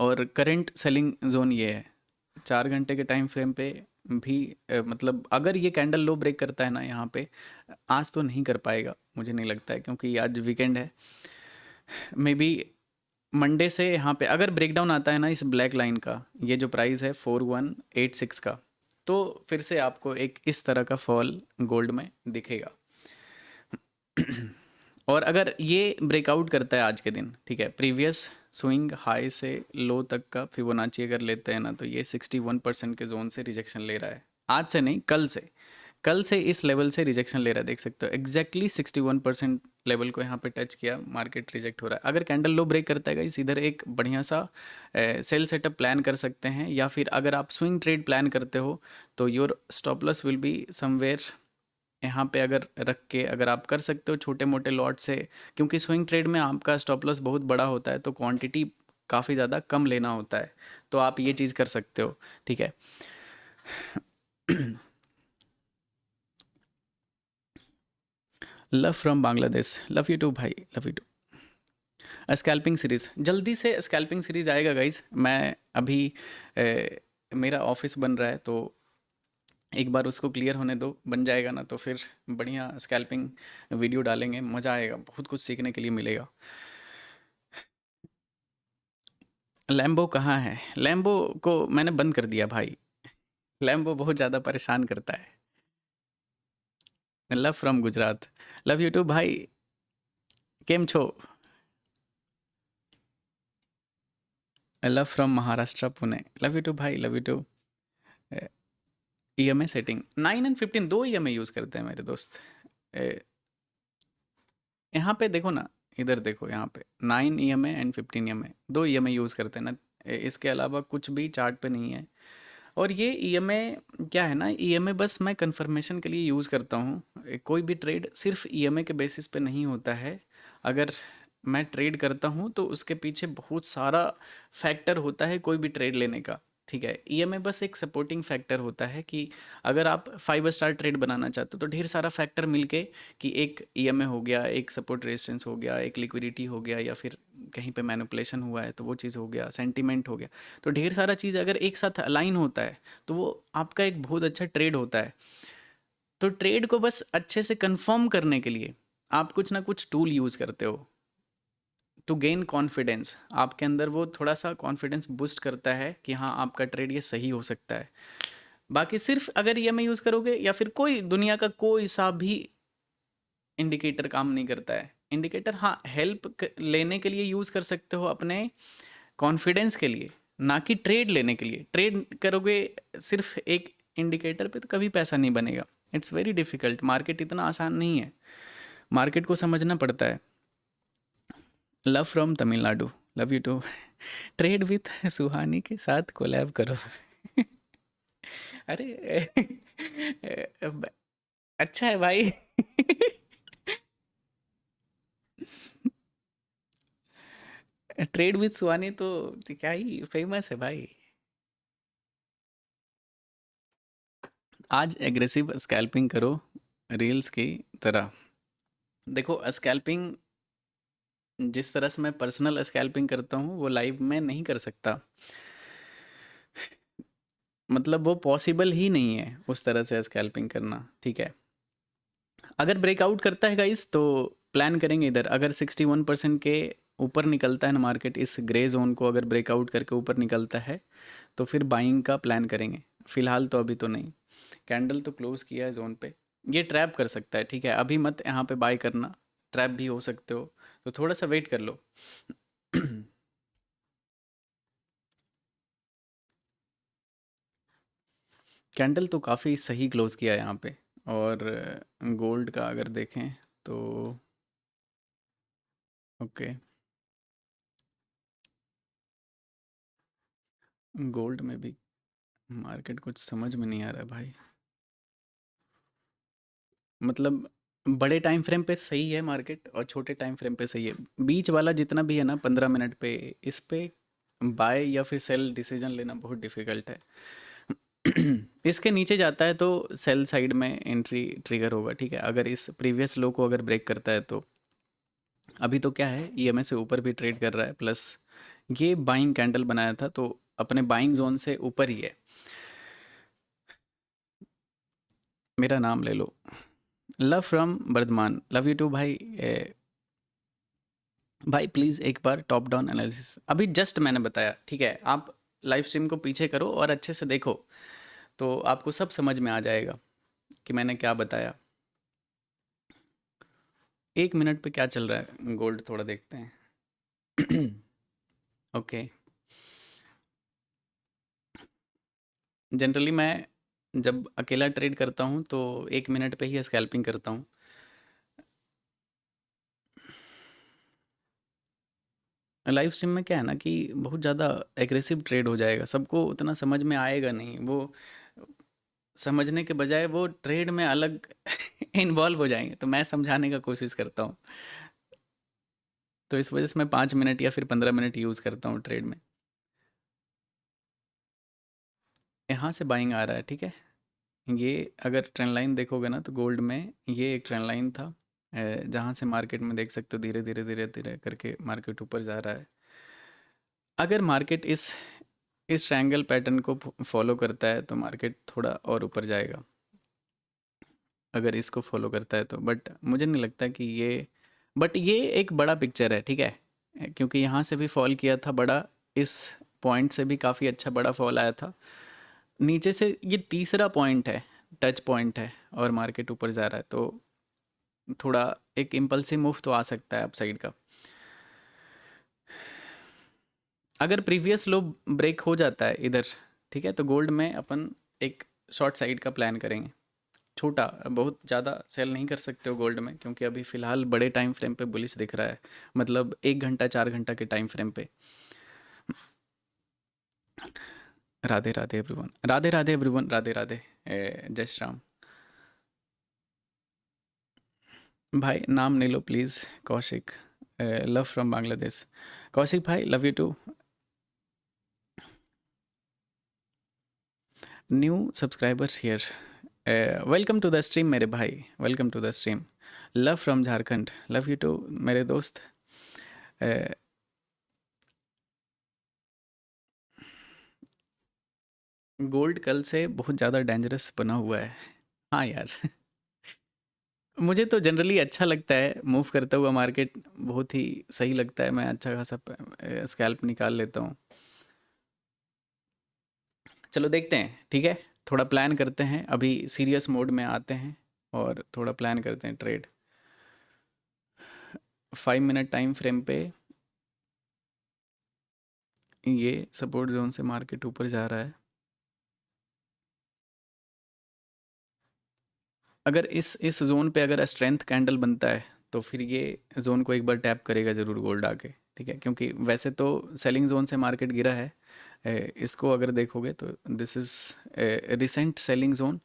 और करंट सेलिंग जोन ये है। 4 घंटे के टाइम फ्रेम पे भी मतलब अगर ये कैंडल लो ब्रेक करता है ना यहाँ पे, आज तो नहीं कर पाएगा मुझे नहीं लगता है, क्योंकि आज वीकेंड है। मे बी मंडे से यहाँ पे अगर ब्रेकडाउन आता है ना इस ब्लैक लाइन का, ये जो प्राइस है 4186 का, तो फिर से आपको एक इस तरह का फॉल गोल्ड में दिखेगा। और अगर ये ब्रेकआउट करता है आज के दिन, ठीक है, प्रीवियस स्विंग हाई से लो तक का फिबोनाची अगर लेते हैं ना, तो ये 61% के जोन से रिजेक्शन ले रहा है। आज से नहीं, कल से इस लेवल से रिजेक्शन ले रहा है, देख सकते हो एग्जैक्टली 61% लेवल को यहाँ पे टच किया, मार्केट रिजेक्ट हो रहा है। अगर कैंडल लो ब्रेक करता है गाइस, इधर एक बढ़िया सा सेल सेटअप प्लान कर सकते हैं, या फिर अगर आप स्विंग ट्रेड प्लान करते हो तो your stop loss will be somewhere यहाँ पे अगर रख के अगर आप कर सकते हो छोटे मोटे लॉट से, क्योंकि स्विंग ट्रेड में आपका स्टॉप लॉस बहुत बड़ा होता है, तो क्वांटिटी काफ़ी ज़्यादा कम लेना होता है, तो आप ये चीज़ कर सकते हो, ठीक है। Love from Bangladesh, love you too भाई, love you too. Scalping series जल्दी से, स्कैल्पिंग सीरीज़ आएगा गाइज। मैं अभी मेरा ऑफिस बन रहा है, तो एक बार उसको क्लियर होने दो, बन जाएगा ना तो फिर बढ़िया स्कैल्पिंग वीडियो डालेंगे, मज़ा आएगा, बहुत कुछ सीखने के लिए मिलेगा। लैम्बो कहाँ है? लैम्बो को मैंने बंद कर दिया भाई, लैम्बो बहुत ज़्यादा परेशान करता है। Love from Gujarat, love you too भाई, केम छो? Love from Maharashtra Pune, love you too भाई, love you too. EMA setting 9 and 15 दो EMA यूज़ करते हैं मेरे दोस्त। यहाँ पे देखो ना, इधर देखो यहाँ पे 9 EMA एंड 15 EMA, दो EMA यूज़ करते हैं ना, इसके अलावा कुछ भी चार्ट पे नहीं है। और ये EMA क्या है ना, EMA बस मैं कंफर्मेशन के लिए यूज़ करता हूँ। कोई भी ट्रेड सिर्फ EMA के बेसिस पे नहीं होता है। अगर मैं ट्रेड करता हूँ तो उसके पीछे बहुत सारा फैक्टर होता है कोई भी ट्रेड लेने का, ठीक है। EMA बस एक सपोर्टिंग फैक्टर होता है कि अगर आप 5 स्टार ट्रेड बनाना चाहते हो तो ढेर सारा फैक्टर मिलके, कि एक EMA हो गया, एक सपोर्ट रेजिस्टेंस हो गया, एक लिक्विडिटी हो गया, या फिर कहीं पे मैनिपुलेशन हुआ है तो वो चीज़ हो गया, सेंटीमेंट हो गया, तो ढेर सारा चीज़ अगर एक साथ अलाइन होता है तो वो आपका एक बहुत अच्छा ट्रेड होता है। तो ट्रेड को बस अच्छे से कंफर्म करने के लिए आप कुछ ना कुछ टूल यूज़ करते हो, टू गेन कॉन्फिडेंस। आपके अंदर वो थोड़ा सा कॉन्फिडेंस बूस्ट करता है कि हाँ आपका ट्रेड ये सही हो सकता है। बाकी सिर्फ अगर EMA यूज़ करोगे, या फिर कोई दुनिया का कोई सा भी इंडिकेटर काम नहीं करता है। इंडिकेटर हाँ हेल्प लेने के लिए यूज़ कर सकते हो, अपने कॉन्फिडेंस के लिए, ना कि ट्रेड लेने के लिए। ट्रेड करोगे सिर्फ एक इंडिकेटर पे तो कभी पैसा नहीं बनेगा। इट्स वेरी डिफ़िकल्ट, मार्केट इतना आसान नहीं है, मार्केट को समझना पड़ता है। Love from Tamil Nadu, love you too. Trade with Suhani के साथ कोलैब करो। अरे अच्छा है भाई। ट्रेड विथ सुहानी तो क्या ही फेमस है भाई। आज एग्रेसिव स्कैल्पिंग करो रील्स की तरह। देखो स्कैल्पिंग जिस तरह से मैं पर्सनल स्कैल्पिंग करता हूँ वो लाइव में नहीं कर सकता, मतलब वो पॉसिबल ही नहीं है उस तरह से स्कैल्पिंग करना, ठीक है। अगर ब्रेकआउट करता है गाइस तो प्लान करेंगे इधर, अगर 61% के ऊपर निकलता है ना मार्केट, इस ग्रे जोन को अगर ब्रेकआउट करके ऊपर निकलता है तो फिर बाइंग का प्लान करेंगे। फिलहाल तो अभी तो नहीं। कैंडल तो क्लोज किया है जोन पे, ये ट्रैप कर सकता है, ठीक है। अभी मत यहाँ पे बाय करना, ट्रैप भी हो सकते हो, तो थोड़ा सा वेट कर लो। कैंडल तो काफ़ी सही क्लोज किया है यहाँ पे। और गोल्ड का अगर देखें तो ओके, गोल्ड में भी मार्केट कुछ समझ में नहीं आ रहा है भाई। मतलब बड़े टाइम फ्रेम पे सही है मार्केट, और छोटे टाइम फ्रेम पे सही है। बीच वाला जितना भी है ना 15 मिनट पे, इस पे बाय या फिर सेल डिसीजन लेना बहुत डिफिकल्ट है। इसके नीचे जाता है तो सेल साइड में एंट्री ट्रिगर होगा, ठीक है। अगर इस प्रीवियस लो को अगर ब्रेक करता है तो, अभी तो क्या है EMA से ऊपर भी ट्रेड कर रहा है, प्लस ये बाइंग कैंडल बनाया था तो अपने बाइंग जोन से ऊपर ही है। मेरा नाम ले लो, love from Vardhaman, love you too भाई। भाई प्लीज़ एक बार टॉप डाउन एनालिसिस अभी जस्ट मैंने बताया, ठीक है। आप लाइव स्ट्रीम को पीछे करो और अच्छे से देखो, तो आपको सब समझ में आ जाएगा कि मैंने क्या बताया। 1 मिनट पे क्या चल रहा है गोल्ड, थोड़ा देखते हैं। ओके। जनरली मैं जब अकेला ट्रेड करता हूँ तो 1 मिनट पे ही स्कैल्पिंग करता हूँ। लाइव स्ट्रीम में क्या है ना कि बहुत ज़्यादा एग्रेसिव ट्रेड हो जाएगा, सबको उतना समझ में आएगा नहीं। वो समझने के बजाय वो ट्रेड में अलग इन्वॉल्व हो जाएंगे, तो मैं समझाने का कोशिश करता हूँ। तो इस वजह से मैं 5 मिनट या फिर 15 मिनट यूज़ करता हूँ ट्रेड में। यहाँ से बाइंग आ रहा है, ठीक है। ये अगर ट्रेंड लाइन देखोगे ना तो गोल्ड में ये एक ट्रेंड लाइन था, जहाँ से मार्केट में देख सकते हो धीरे धीरे धीरे धीरे करके मार्केट ऊपर जा रहा है। अगर मार्केट इस ट्रायंगल पैटर्न को फॉलो करता है तो मार्केट थोड़ा और ऊपर जाएगा, अगर इसको फॉलो करता है तो। बट मुझे नहीं लगता कि बट ये एक बड़ा पिक्चर है, ठीक है, क्योंकि यहाँ से भी फॉल किया था बड़ा, इस पॉइंट से भी काफ़ी अच्छा बड़ा फॉल आया था। नीचे से ये तीसरा पॉइंट है, टच पॉइंट है, और मार्केट ऊपर जा रहा है, तो थोड़ा एक इम्पल्सिव मूव तो आ सकता है अपसाइड का। अगर प्रीवियस लो ब्रेक हो जाता है इधर, ठीक है, तो गोल्ड में अपन एक शॉर्ट साइड का प्लान करेंगे। छोटा, बहुत ज़्यादा सेल नहीं कर सकते हो गोल्ड में, क्योंकि अभी फ़िलहाल बड़े टाइम फ्रेम पे बुलिश दिख रहा है, मतलब 1 घंटा 4 घंटा के टाइम फ्रेम पे। राधे राधे एवरीवन, राधे राधे एवरीवन, राधे राधे, जय श्री राम। भाई नाम नहीं लो प्लीज़। Kaushik, love from Bangladesh. कौशिक भाई, love you too. New subscriber here, welcome to the stream मेरे भाई, welcome to the stream. Love from Jharkhand, love you too मेरे दोस्त। गोल्ड कल से बहुत ज़्यादा डेंजरस बना हुआ है। हाँ यार, मुझे तो जनरली अच्छा लगता है मूव करता हुआ मार्केट, बहुत ही सही लगता है, मैं अच्छा खासा स्कैल्प निकाल लेता हूँ। चलो देखते हैं, ठीक है, थोड़ा प्लान करते हैं, अभी सीरियस मोड में आते हैं और थोड़ा प्लान करते हैं ट्रेड। 5 मिनट टाइम फ्रेम पे ये सपोर्ट जोन से मार्केट ऊपर जा रहा है। अगर इस जोन पे अगर स्ट्रेंथ कैंडल बनता है तो फिर ये जोन को एक बार टैप करेगा ज़रूर गोल्ड आके, ठीक है, क्योंकि वैसे तो सेलिंग जोन से मार्केट गिरा है। इसको अगर देखोगे तो this is recent selling zone,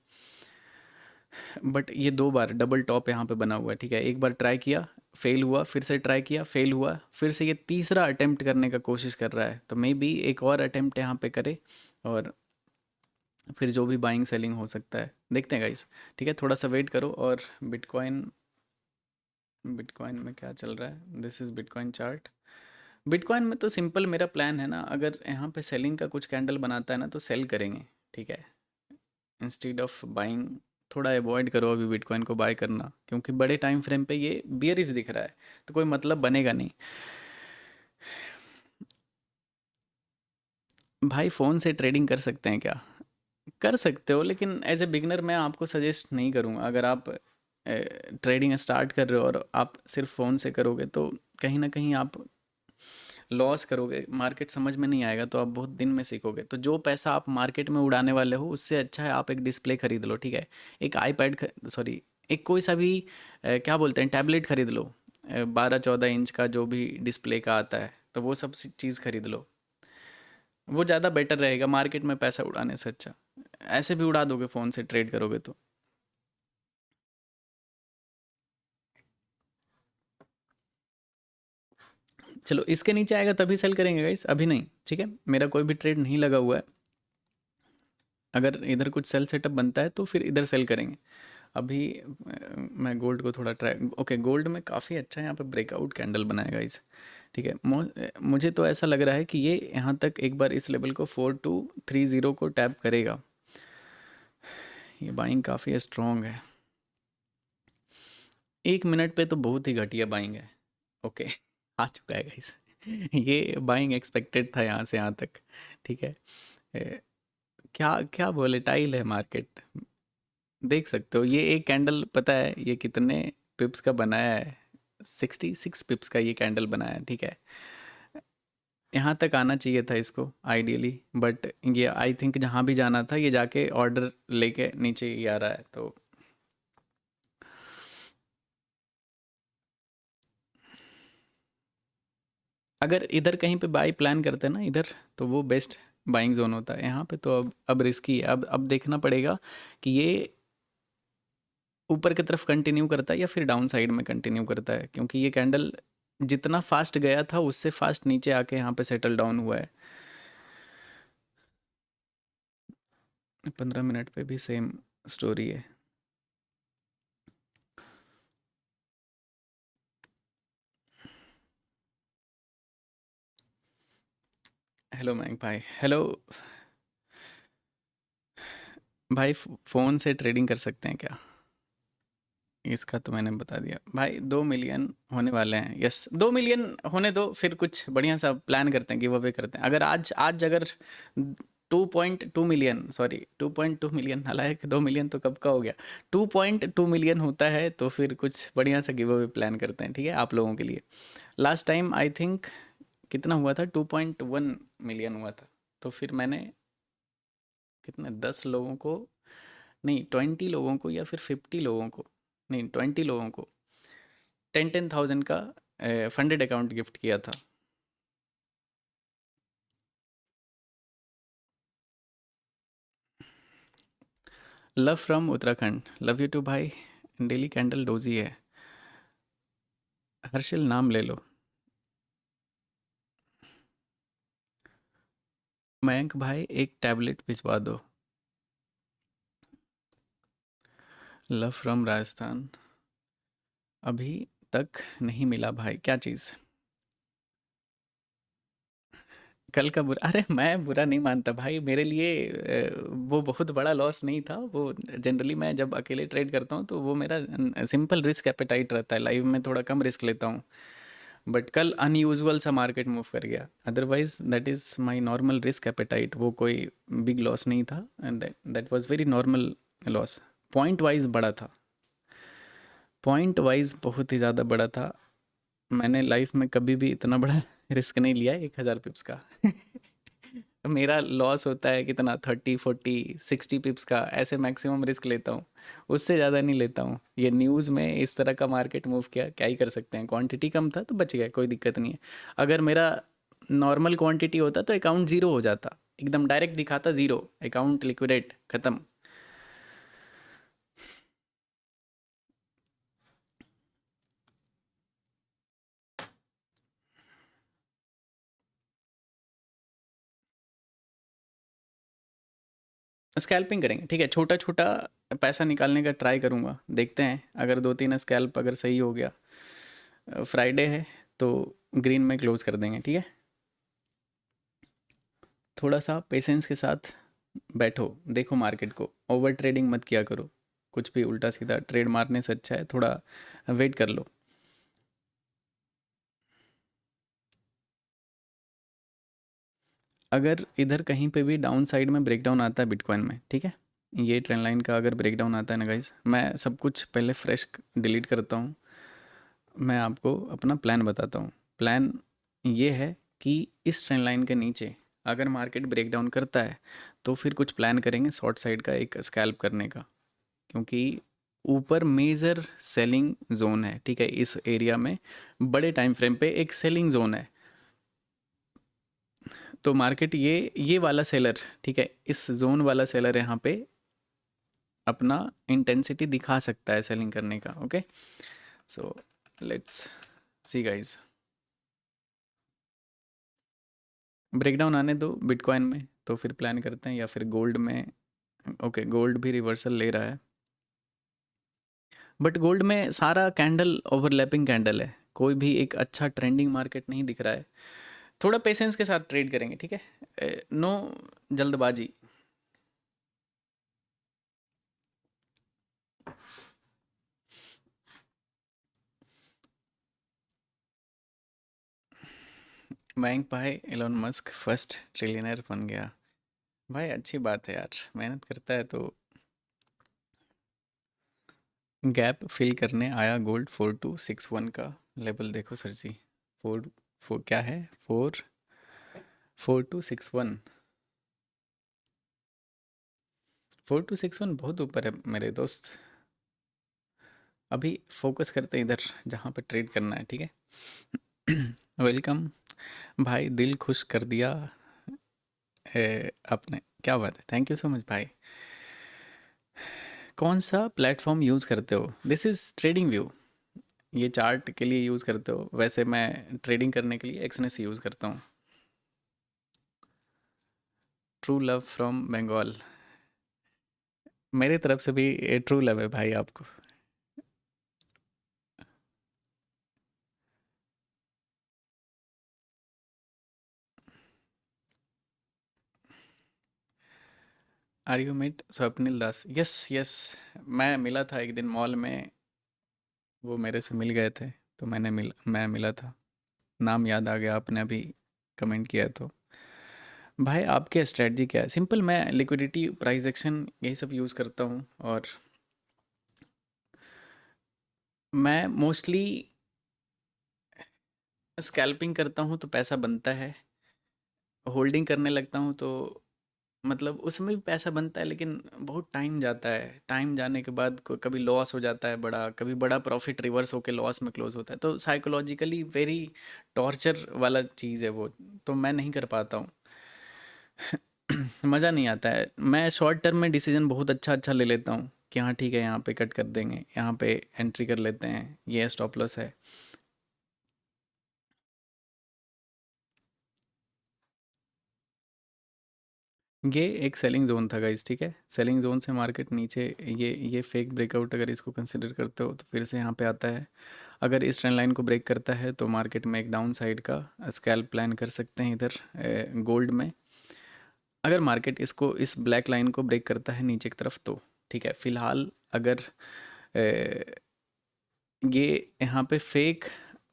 but ये 2 बार डबल टॉप यहाँ पे बना हुआ है, ठीक है। एक बार ट्राई किया, फेल हुआ, फिर से ट्राई किया, फेल हुआ, फिर से ये तीसरा अटेम्प्ट करने का कोशिश कर रहा है, तो मे बी एक और अटेम्प्ट यहाँ पे करे, और फिर जो भी बाइंग सेलिंग हो सकता है देखते हैं गाइस, ठीक है। थोड़ा सा वेट करो। और बिटकॉइन, बिटकॉइन में क्या चल रहा है, this is bitcoin chart. Bitcoin में तो सिंपल मेरा प्लान है ना, अगर यहाँ पे सेलिंग का कुछ कैंडल बनाता है ना तो सेल करेंगे, ठीक है, इंस्टीड ऑफ बाइंग। थोड़ा अवॉइड करो अभी बिटकॉइन को बाय करना, क्योंकि बड़े टाइम फ्रेम पे ये बियरिश दिख रहा है, तो कोई मतलब बनेगा नहीं। भाई फ़ोन से ट्रेडिंग कर सकते हैं क्या? कर सकते हो, लेकिन एज ए बिगनर मैं आपको सजेस्ट नहीं करूँगा। अगर आप ट्रेडिंग स्टार्ट कर रहे हो और आप सिर्फ फ़ोन से करोगे तो कहीं ना कहीं आप लॉस करोगे, मार्केट समझ में नहीं आएगा, तो आप बहुत दिन में सीखोगे। तो जो पैसा आप मार्केट में उड़ाने वाले हो उससे अच्छा है आप एक डिस्प्ले खरीद लो, ठीक है। एक आईपैड, सॉरी, एक कोई सा भी क्या बोलते हैं, टैबलेट खरीद लो, 12-14 इंच का जो भी डिस्प्ले का आता है, तो वो सब चीज़ खरीद लो, वो ज़्यादा बेटर रहेगा मार्केट में पैसा उड़ाने से अच्छा। ऐसे भी उड़ा दोगे फ़ोन से ट्रेड करोगे तो। चलो इसके नीचे आएगा तभी सेल करेंगे गाइस, अभी नहीं, ठीक है। मेरा कोई भी ट्रेड नहीं लगा हुआ है, अगर इधर कुछ सेल सेटअप बनता है तो फिर इधर सेल करेंगे। अभी मैं गोल्ड को थोड़ा ट्राई, ओके, गोल्ड में काफ़ी अच्छा यहाँ पे ब्रेकआउट कैंडल बनाएगा इस, ठीक है। मुझे तो ऐसा लग रहा है कि ये यहाँ तक एक बार इस लेवल को 4230 को टैप करेगा। ये बाइंग काफ़ी स्ट्रॉन्ग है। 1 मिनट पे तो बहुत ही घटिया बाइंग है। ओके, आ चुका है गाइस। ये बाइंग एक्सपेक्टेड था यहाँ से यहाँ तक, ठीक है। ए, क्या क्या वोलेटाइल है मार्केट, देख सकते हो। ये एक कैंडल पता है ये कितने पिप्स का बनाया है, 66 पिप्स का ये कैंडल बनाया है, ठीक है। यहाँ तक आना चाहिए था इसको आइडियली, बट ये आई थिंक जहाँ भी जाना था ये जाके ऑर्डर लेके नीचे ही आ रहा है। तो अगर इधर कहीं पे बाई प्लान करते हैं ना इधर, तो वो बेस्ट बाइंग जोन होता है। यहाँ पे तो अब रिस्की है। अब देखना पड़ेगा कि ये ऊपर की तरफ कंटिन्यू करता है या फिर डाउन साइड में कंटिन्यू करता है, क्योंकि ये कैंडल जितना फास्ट गया था उससे फास्ट नीचे आके यहाँ पे सेटल डाउन हुआ है। 15 मिनट पे भी सेम स्टोरी है। हेलो मयंक भाई, हेलो भाई। फ़ोन से ट्रेडिंग कर सकते हैं क्या? इसका तो मैंने बता दिया भाई। 2 मिलियन होने वाले हैं। यस, 2 मिलियन होने दो, फिर कुछ बढ़िया सा प्लान करते हैं, गिव अवे करते हैं। अगर आज आज अगर 2.2 मिलियन, सॉरी 2.2 मिलियन, हालांकि 2 मिलियन तो कब का हो गया। 2.2 मिलियन होता है तो फिर कुछ बढ़िया सा गिव अवे प्लान करते हैं, ठीक है, आप लोगों के लिए। लास्ट टाइम आई थिंक कितना हुआ था, 2.1 मिलियन हुआ था। तो फिर मैंने कितने 10 लोगों को, नहीं 20 लोगों को या फिर 50 लोगों को, नहीं 20 लोगों को 10,000 का फंडेड अकाउंट गिफ्ट किया था। Love from Uttarakhand, love you too भाई। डेली कैंडल डोजी है। हर्षिल नाम ले लो। मयंक भाई एक टैबलेट भिजवा दो। लव फ्रॉम राजस्थान, अभी तक नहीं मिला भाई। क्या चीज़? कल का बुरा, अरे मैं बुरा नहीं मानता भाई। मेरे लिए वो बहुत बड़ा लॉस नहीं था वो। जनरली मैं जब अकेले ट्रेड करता हूँ तो वो मेरा सिंपल रिस्क एपेटाइट रहता है। लाइव में थोड़ा कम रिस्क लेता हूँ। बट कल अनयूजुअल सा मार्केट मूव कर गया। Otherwise that is my normal risk appetite. वो कोई बिग लॉस नहीं था, and that that was very normal loss. Point wise बड़ा था, पॉइंट वाइज बहुत ही ज़्यादा बड़ा था। मैंने लाइफ में कभी भी इतना बड़ा रिस्क नहीं लिया 1,000 पिप्स का। मेरा लॉस होता है कितना, 30, 40, 60 पिप्स का, ऐसे मैक्सिमम रिस्क लेता हूँ। उससे ज़्यादा नहीं लेता हूँ। ये न्यूज़ में इस तरह का मार्केट मूव किया, क्या ही कर सकते हैं। क्वांटिटी कम था तो बच गया, कोई दिक्कत नहीं है। अगर मेरा नॉर्मल क्वांटिटी होता तो अकाउंट ज़ीरो हो जाता, एकदम डायरेक्ट दिखाता ज़ीरो, अकाउंट लिक्विडेट, ख़त्म। स्कैल्पिंग करेंगे, ठीक है। छोटा छोटा पैसा निकालने का ट्राई करूँगा, देखते हैं। अगर 2-3 स्कैल्प अगर सही हो गया, फ्राइडे है तो ग्रीन में क्लोज कर देंगे, ठीक है। थोड़ा सा पेशेंस के साथ बैठो, देखो मार्केट को। ओवर ट्रेडिंग मत किया करो। कुछ भी उल्टा सीधा ट्रेड मारने से अच्छा है थोड़ा वेट कर लो। अगर इधर कहीं पे भी डाउन साइड में ब्रेकडाउन आता है बिटकॉइन में, ठीक है, ये ट्रेंड लाइन का अगर ब्रेकडाउन आता है ना गाइज, मैं सब कुछ पहले फ्रेश डिलीट करता हूँ। मैं आपको अपना प्लान बताता हूँ। प्लान ये है कि इस ट्रेंड लाइन के नीचे अगर मार्केट ब्रेकडाउन करता है तो फिर कुछ प्लान करेंगे शॉर्ट साइड का एक स्कैल्प करने का, क्योंकि ऊपर मेजर सेलिंग जोन है, ठीक है। इस एरिया में बड़े टाइम फ्रेम पे एक सेलिंग जोन है। तो मार्केट ये वाला सेलर, ठीक है, इस जोन वाला सेलर यहाँ पे अपना इंटेंसिटी दिखा सकता है सेलिंग करने का। Okay, so let's see guys. Breakdown आने दो बिटकॉइन में तो फिर प्लान करते हैं, या फिर गोल्ड में। ओके, गोल्ड भी रिवर्सल ले रहा है, बट गोल्ड में सारा कैंडल ओवरलैपिंग कैंडल है। कोई भी एक अच्छा ट्रेंडिंग मार्केट नहीं दिख रहा है। थोड़ा पेशेंस के साथ ट्रेड करेंगे, ठीक है, नो जल्दबाजी। बैंक भाई, एलोन मस्क फर्स्ट ट्रिलियनर बन गया। भाई अच्छी बात है यार, मेहनत करता है तो। गैप फिल करने आया गोल्ड 4261 का लेवल देखो सर जी। फोर फोर क्या है, 4 4261, 4261 बहुत ऊपर है मेरे दोस्त। अभी फोकस करते हैं इधर जहाँ पे ट्रेड करना है, ठीक है। वेलकम भाई, दिल खुश कर दिया आपने, क्या बात है, थैंक यू सो मच भाई। कौन सा प्लेटफॉर्म यूज़ करते हो? This is trading view. ये चार्ट के लिए यूज़ करते हो? वैसे मैं ट्रेडिंग करने के लिए एक्सनेस यूज़ करता हूँ। ट्रू लव फ्रॉम बंगाल, मेरी तरफ से भी ट्रू लव है भाई आपको। Are you meet Swapnil Das? Yes yes, मैं मिला था एक दिन मॉल में, वो मेरे से मिल गए थे, तो मैं मिला था। नाम याद आ गया, आपने अभी कमेंट किया तो। भाई आपके स्ट्रेटजी क्या है? सिंपल, मैं लिक्विडिटी, प्राइस एक्शन, यही सब यूज़ करता हूँ। और मैं मोस्टली स्कैल्पिंग करता हूँ तो पैसा बनता है, होल्डिंग करने लगता हूँ तो मतलब उसमें भी पैसा बनता है, लेकिन बहुत टाइम जाता है। टाइम जाने के बाद कभी लॉस हो जाता है बड़ा, कभी बड़ा प्रॉफिट रिवर्स होके लॉस में क्लोज होता है, तो साइकोलॉजिकली वेरी टॉर्चर वाला चीज़ है वो, तो मैं नहीं कर पाता हूँ। मज़ा नहीं आता है। मैं शॉर्ट टर्म में डिसीजन बहुत अच्छा अच्छा ले लेता हूँ कि हाँ ठीक है, यहाँ पे कट कर देंगे, यहाँ पे एंट्री कर लेते हैं, ये स्टॉप लॉस है। ये एक सेलिंग जोन था गाइस, ठीक है। सेलिंग जोन से मार्केट नीचे, ये फेक ब्रेकआउट अगर इसको कंसिडर करते हो तो फिर से यहाँ पे आता है। अगर इस ट्रेंड लाइन को ब्रेक करता है तो मार्केट में एक डाउन साइड का स्कैल्प प्लान कर सकते हैं इधर गोल्ड में। अगर मार्केट इसको, इस ब्लैक लाइन को ब्रेक करता है नीचे की तरफ तो ठीक है। फिलहाल अगर अ, ये यहाँ पे फेक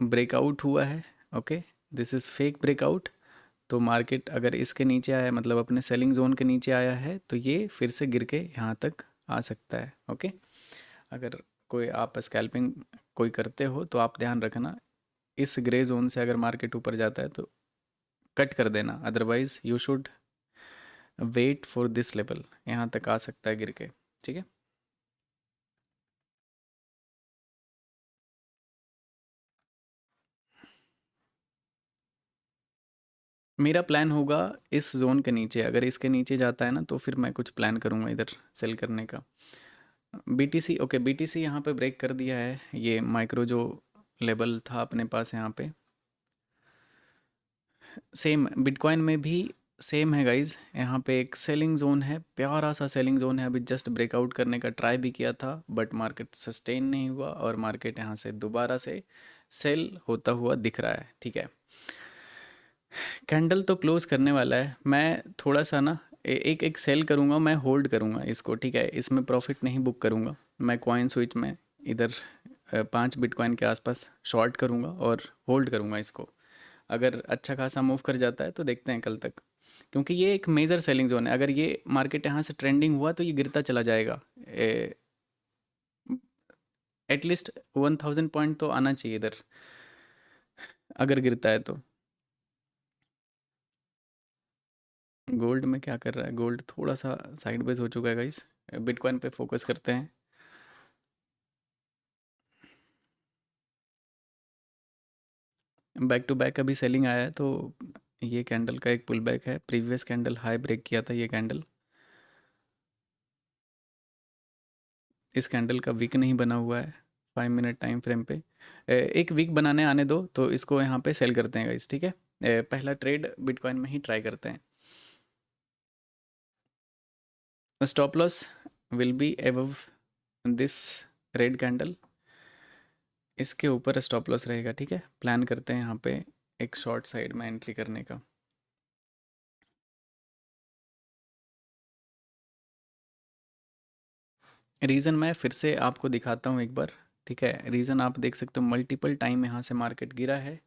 ब्रेकआउट हुआ है, okay, this is fake breakout, तो मार्केट अगर इसके नीचे आया, मतलब अपने सेलिंग जोन के नीचे आया है, तो ये फिर से गिर के यहाँ तक आ सकता है, ओके। अगर कोई आप स्कैल्पिंग कोई करते हो तो आप ध्यान रखना, इस ग्रे जोन से अगर मार्केट ऊपर जाता है तो कट कर देना, otherwise you should wait for this level, यहाँ तक आ सकता है गिर के, ठीक है। मेरा प्लान होगा इस जोन के नीचे, अगर इसके नीचे जाता है ना तो फिर मैं कुछ प्लान करूँगा इधर सेल करने का। बीटीसी, ओके, बीटीसी यहाँ पे ब्रेक कर दिया है, ये माइक्रो जो लेवल था अपने पास यहाँ पे। सेम बिटकॉइन में भी सेम है गाइज, यहाँ पे एक सेलिंग जोन है, प्यारा सा सेलिंग जोन है। अभी जस्ट ब्रेकआउट करने का ट्राई भी किया था बट मार्केट सस्टेन नहीं हुआ, और मार्केट यहाँ से दोबारा से सेल होता हुआ दिख रहा है, ठीक है। कैंडल तो क्लोज करने वाला है, मैं थोड़ा सा ना एक एक सेल करूँगा, मैं होल्ड करूँगा इसको, ठीक है। इसमें प्रॉफिट नहीं बुक करूँगा मैं, कॉइन स्विच में इधर 5 बिटकॉइन के आसपास शॉर्ट करूँगा और होल्ड करूँगा इसको। अगर अच्छा खासा मूव कर जाता है तो देखते हैं कल तक, क्योंकि ये एक मेजर सेलिंग जोन है। अगर ये मार्केट यहाँ से ट्रेंडिंग हुआ तो ये गिरता चला जाएगा, एटलीस्ट 1000 पॉइंट तो आना चाहिए इधर अगर गिरता है तो। गोल्ड में क्या कर रहा है? गोल्ड थोड़ा सा साइडवेज हो चुका है गाइस, बिटकॉइन पे फोकस करते हैं। बैक टू बैक अभी सेलिंग आया है, तो ये कैंडल का एक पुल बैक है, प्रीवियस कैंडल हाई ब्रेक किया था ये कैंडल। इस कैंडल का वीक नहीं बना हुआ है 5 मिनट टाइम फ्रेम पे। एक वीक बनाने आने दो तो इसको यहाँ पे सेल करते हैं गाइस, ठीक है। पहला ट्रेड बिटकॉइन में ही ट्राई करते हैं। Stop loss will be above this red candle, इसके ऊपर स्टॉप लॉस रहेगा, ठीक है। प्लान करते हैं यहाँ पे एक शॉर्ट साइड में एंट्री करने का। रीज़न मैं फिर से आपको दिखाता हूँ एक बार, ठीक है। रीज़न आप देख सकते हो, मल्टीपल टाइम यहाँ से मार्केट गिरा है।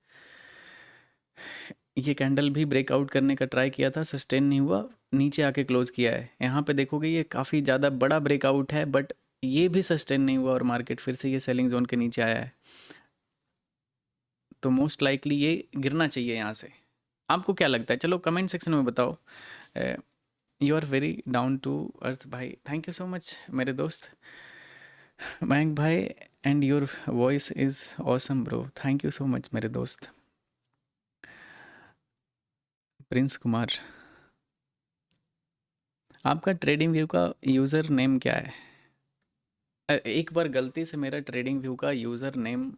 ये कैंडल भी ब्रेकआउट करने का ट्राई किया था, सस्टेन नहीं हुआ, नीचे आके क्लोज किया है। यहाँ पे देखोगे ये काफ़ी ज़्यादा बड़ा ब्रेकआउट है, बट ये भी सस्टेन नहीं हुआ और मार्केट फिर से ये सेलिंग जोन के नीचे आया है, तो मोस्ट लाइकली ये गिरना चाहिए यहाँ से। आपको क्या लगता है? चलो कमेंट सेक्शन में बताओ। You are very down to earth भाई, थैंक यू सो मच मेरे दोस्त मयंक भाई। And your voice is awesome bro, thank you so much मेरे दोस्त। प्रिंस कुमार, आपका ट्रेडिंग व्यू का यूज़र नेम क्या है? एक बार गलती से मेरा ट्रेडिंग व्यू का यूज़र नेम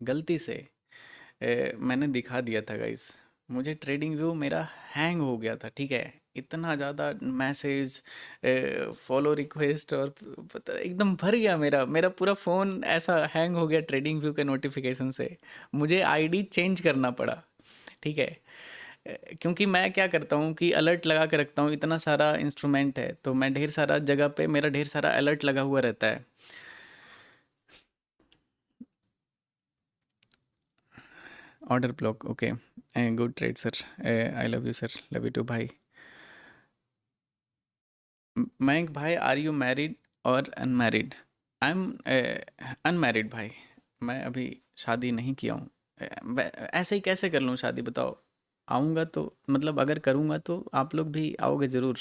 गलती से मैंने दिखा दिया था गाइस। मुझे ट्रेडिंग व्यू मेरा हैंग हो गया था, ठीक है। इतना ज़्यादा मैसेज, फॉलो रिक्वेस्ट और पता एकदम भर गया मेरा मेरा पूरा फ़ोन ऐसा हैंग हो गया ट्रेडिंग व्यू के नोटिफिकेशन से। मुझे आईडी चेंज करना पड़ा, ठीक है। क्योंकि मैं क्या करता हूँ कि अलर्ट लगा के रखता हूँ, इतना सारा इंस्ट्रूमेंट है तो मैं ढेर सारा जगह पे मेरा ढेर सारा अलर्ट लगा हुआ रहता है। Order block, okay. Good trade sir, I love you sir, love you too भाई। मयंक भाई, आर यू मैरिड और अनमैरिड? आई एम अनमैरिड भाई, मैं अभी शादी नहीं किया हूँ। ऐसे ही कैसे कर लूँ शादी बताओ? आऊँगा तो मतलब अगर करूँगा तो आप लोग भी आओगे ज़रूर।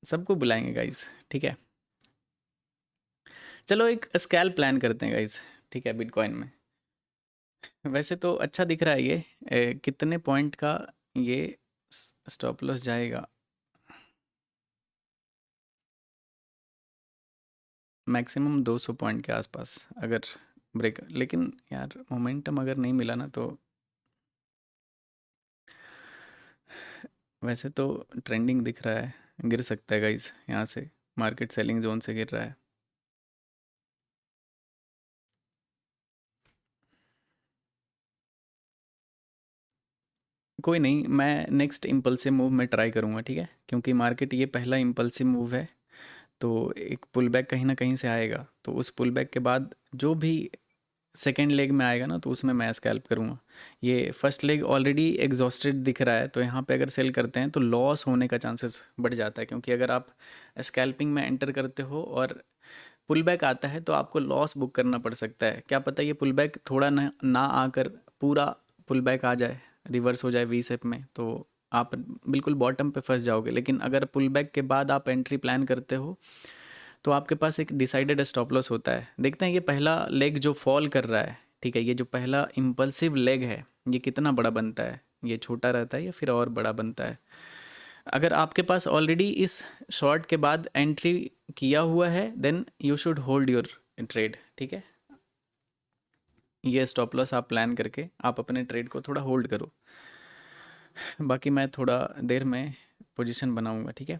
सबको बुलाएंगे गाइस, ठीक है। चलो एक स्कैल प्लान करते हैं गाइस, ठीक है, बिटकॉइन में। वैसे तो अच्छा दिख रहा है ये। कितने पॉइंट का ये स्टॉप लॉस जाएगा? मैक्सिमम 200 पॉइंट के आसपास अगर ब्रेक, लेकिन यार मोमेंटम अगर नहीं मिला ना तो वैसे तो ट्रेंडिंग दिख रहा है, गिर सकता है गाइस यहाँ से। मार्केट सेलिंग जोन से गिर रहा है। कोई नहीं, मैं नेक्स्ट इम्पल्सिव मूव में ट्राई करूँगा, ठीक है, क्योंकि मार्केट ये पहला इम्पल्सिव मूव है। तो एक पुल बैक कहीं ना कहीं से आएगा, तो उस पुल बैक के बाद जो भी सेकेंड लेग में आएगा ना तो उसमें मैं स्कैल्प करूँगा। ये फर्स्ट लेग ऑलरेडी एग्जॉस्टेड दिख रहा है, तो यहाँ पे अगर सेल करते हैं तो लॉस होने का चांसेस बढ़ जाता है, क्योंकि अगर आप स्कैल्पिंग में एंटर करते हो और पुल बैक आता है तो आपको लॉस बुक करना पड़ सकता है। क्या पता ये पुल बैक थोड़ा ना आकर पूरा पुल बैक आ जाए, रिवर्स हो जाए वी शेप में, तो आप बिल्कुल बॉटम पे फंस जाओगे। लेकिन अगर पुल बैक के बाद आप एंट्री प्लान करते हो तो आपके पास एक डिसाइडेड स्टॉप लॉस होता है। देखते हैं ये पहला लेग जो फॉल कर रहा है, ठीक है, ये जो पहला इम्पल्सिव लेग है ये कितना बड़ा बनता है, ये छोटा रहता है या फिर और बड़ा बनता है। अगर आपके पास ऑलरेडी इस शॉर्ट के बाद एंट्री किया हुआ है then you should hold your trade, ठीक है। ये स्टॉप लॉस आप प्लान करके आप अपने ट्रेड को थोड़ा होल्ड करो। बाकी मैं थोड़ा देर में पोजीशन बनाऊंगा, ठीक है।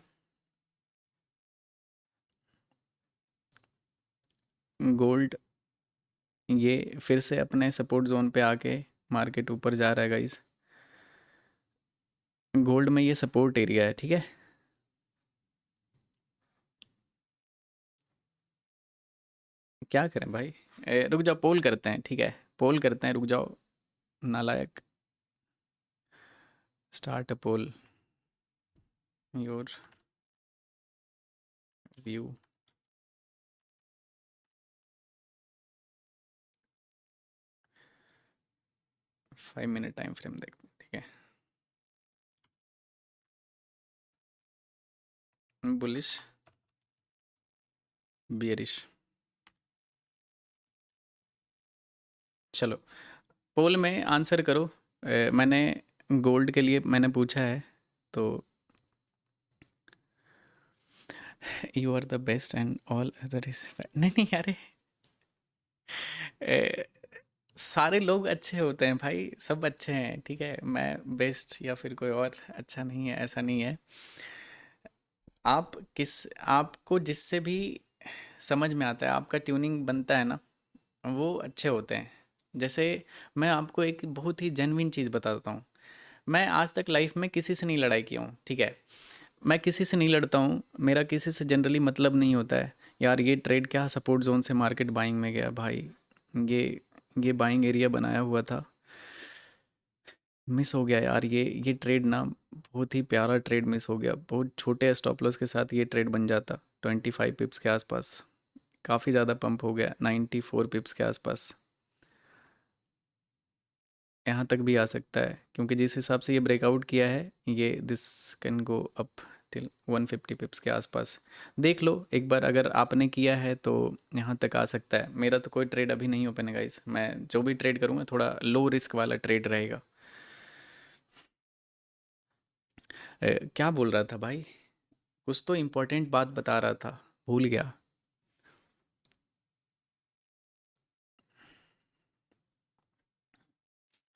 गोल्ड ये फिर से अपने सपोर्ट जोन पे आके मार्केट ऊपर जा रहा है गाइस। गोल्ड में ये सपोर्ट एरिया है, ठीक है। क्या करें भाई? रुक जाओ, पोल करते हैं, ठीक है, पोल करते हैं, रुक जाओ नालायक। Start a poll, your view. 5 minute time frame देखते हैं, ठीक है। Bullish, bearish. चलो पोल में आंसर करो। मैंने गोल्ड के लिए मैंने पूछा है, तो you are the best and all other is, नहीं नहीं अरे, ए, सारे लोग अच्छे होते हैं भाई, सब अच्छे हैं, ठीक है। मैं बेस्ट या फिर कोई और अच्छा नहीं है, ऐसा नहीं है। आप किस आपको जिससे भी समझ में आता है, आपका ट्यूनिंग बनता है ना, वो अच्छे होते हैं। जैसे मैं आपको एक बहुत ही जेन्युइन चीज़ बताता हूँ। मैं आज तक लाइफ में किसी से नहीं लड़ाई किया हूँ, ठीक है। मैं किसी से नहीं लड़ता हूँ, मेरा किसी से जनरली मतलब नहीं होता है। यार ये ट्रेड क्या सपोर्ट जोन से मार्केट बाइंग में गया भाई, ये ये बाइंग एरिया बनाया हुआ था, मिस हो गया यार। ये ट्रेड ना बहुत ही प्यारा ट्रेड मिस हो गया। बहुत छोटे स्टॉप लॉस के साथ ये ट्रेड बन जाता 25 पिप्स के आसपास। काफ़ी ज़्यादा पंप हो गया 94 पिप्स के आसपास। यहाँ तक भी आ सकता है, क्योंकि जिस हिसाब से ये ब्रेकआउट किया है, ये this can go up till 150 पिप्स के आसपास। देख लो एक बार, अगर आपने किया है तो यहाँ तक आ सकता है। मेरा तो कोई ट्रेड अभी नहीं ओपन है गाइस, मैं जो भी ट्रेड करूँगा थोड़ा लो रिस्क वाला ट्रेड रहेगा। क्या बोल रहा था भाई? कुछ तो इम्पोर्टेंट बात बता रहा था, भूल गया।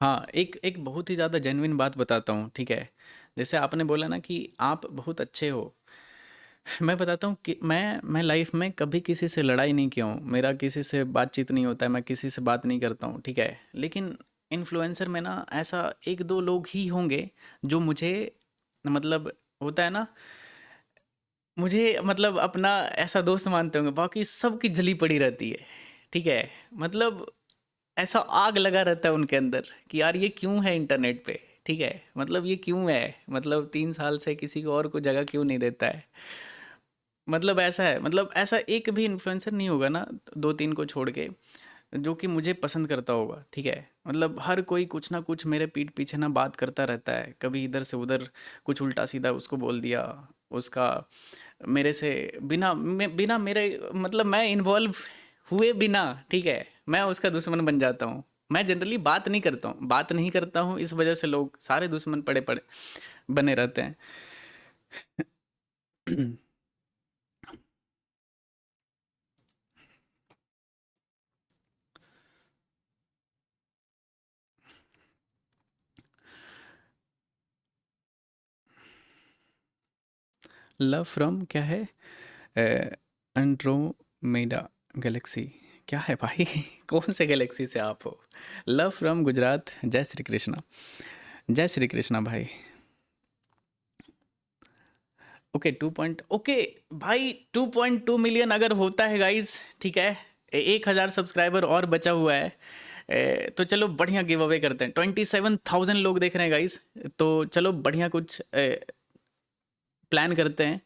हाँ, एक एक बहुत ही ज़्यादा जेन्युइन बात बताता हूँ, ठीक है? जैसे आपने बोला ना कि आप बहुत अच्छे हो, मैं बताता हूँ कि मैं लाइफ में कभी किसी से लड़ाई नहीं किया हूँ, मेरा किसी से बातचीत नहीं होता है, मैं किसी से बात नहीं करता हूँ, ठीक है? लेकिन इन्फ्लुएंसर में ना ऐसा एक दो लोग ही होंगे जो मुझे, मतलब होता है ना, मुझे मतलब अपना ऐसा दोस्त मानते होंगे, बाकी सबकी जली पड़ी रहती है, ठीक है? मतलब ऐसा आग लगा रहता है उनके अंदर कि यार ये क्यों है इंटरनेट पे, ठीक है? मतलब ये क्यों है, मतलब 3 साल से किसी को और को जगह क्यों नहीं देता है? मतलब ऐसा है, मतलब ऐसा एक भी इन्फ्लुएंसर नहीं होगा ना, दो तीन को छोड़ के, जो कि मुझे पसंद करता होगा, ठीक है? मतलब हर कोई कुछ ना कुछ मेरे पीठ पीछे ना बात करता रहता है, कभी इधर से उधर कुछ उल्टा सीधा उसको बोल दिया, उसका मेरे से बिना मेरे, मतलब मैं इन्वॉल्व हुए बिना, ठीक है, मैं उसका दुश्मन बन जाता हूँ। मैं जनरली बात नहीं करता हूँ, बात नहीं करता हूँ, इस वजह से लोग सारे दुश्मन पड़े पड़े बने रहते हैं। लव फ्रॉम क्या है? एंड्रोमेडा गैलेक्सी, क्या है भाई? कौन से गैलेक्सी से आप हो? लव फ्रॉम गुजरात, जय श्री कृष्णा। जय श्री कृष्णा भाई। ओके, ओके भाई, 2.2 मिलियन अगर होता है गाइज, ठीक है, 1,000 सब्सक्राइबर और बचा हुआ है, तो चलो बढ़िया गिव अवे करते हैं। 27,000 लोग देख रहे हैं गाइज, तो चलो बढ़िया कुछ प्लान करते हैं।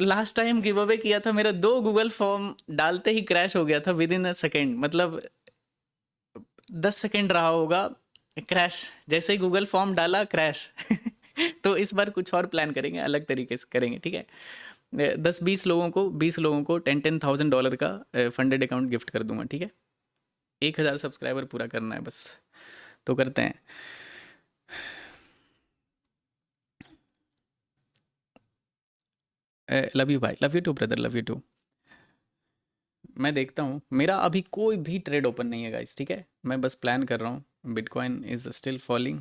लास्ट टाइम गिव अवे किया था, मेरा 2 गूगल फॉर्म डालते ही क्रैश हो गया था विद इन अ सेकेंड, मतलब 10 सेकेंड रहा होगा क्रैश, जैसे ही गूगल फॉर्म डाला क्रैश। तो इस बार कुछ और प्लान करेंगे, अलग तरीके से करेंगे, ठीक है? 10-20 लोगों को 10,000 $10,000 का फंडेड अकाउंट गिफ्ट कर दूंगा, ठीक है? 1,000 सब्सक्राइबर पूरा करना है बस, तो करते हैं। लव यू भाई, love you too brother, love you too. मैं देखता हूँ, मेरा अभी कोई भी ट्रेड ओपन नहीं है गाइस, ठीक है? मैं बस प्लान कर रहा हूँ, बिटकॉइन इज स्टिल फॉलिंग।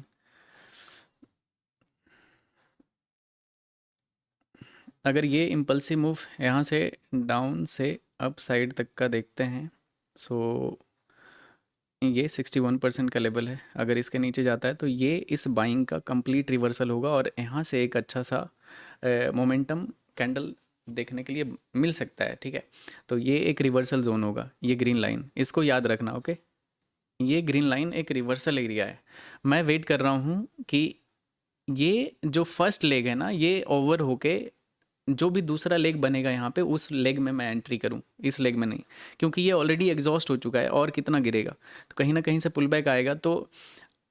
अगर ये इम्पल्सिव मूव यहाँ से डाउन से अप साइड तक का देखते हैं, सो ये 61% का लेवल है, अगर इसके नीचे जाता है तो ये इस बाइंग का कंप्लीट रिवर्सल होगा, और यहाँ से एक अच्छा सा मोमेंटम कैंडल देखने के लिए मिल सकता है, ठीक है? तो ये एक रिवर्सल जोन होगा, ये ग्रीन लाइन, इसको याद रखना, ओके? ये ग्रीन लाइन एक रिवर्सल एरिया है। मैं वेट कर रहा हूँ कि ये जो फर्स्ट लेग है ना, ये ओवर होके जो भी दूसरा लेग बनेगा यहाँ पे, उस लेग में मैं एंट्री करूँ, इस लेग में नहीं, क्योंकि ये ऑलरेडी एग्जॉस्ट हो चुका है, और कितना गिरेगा? तो कहीं ना कहीं से पुल बैक आएगा, तो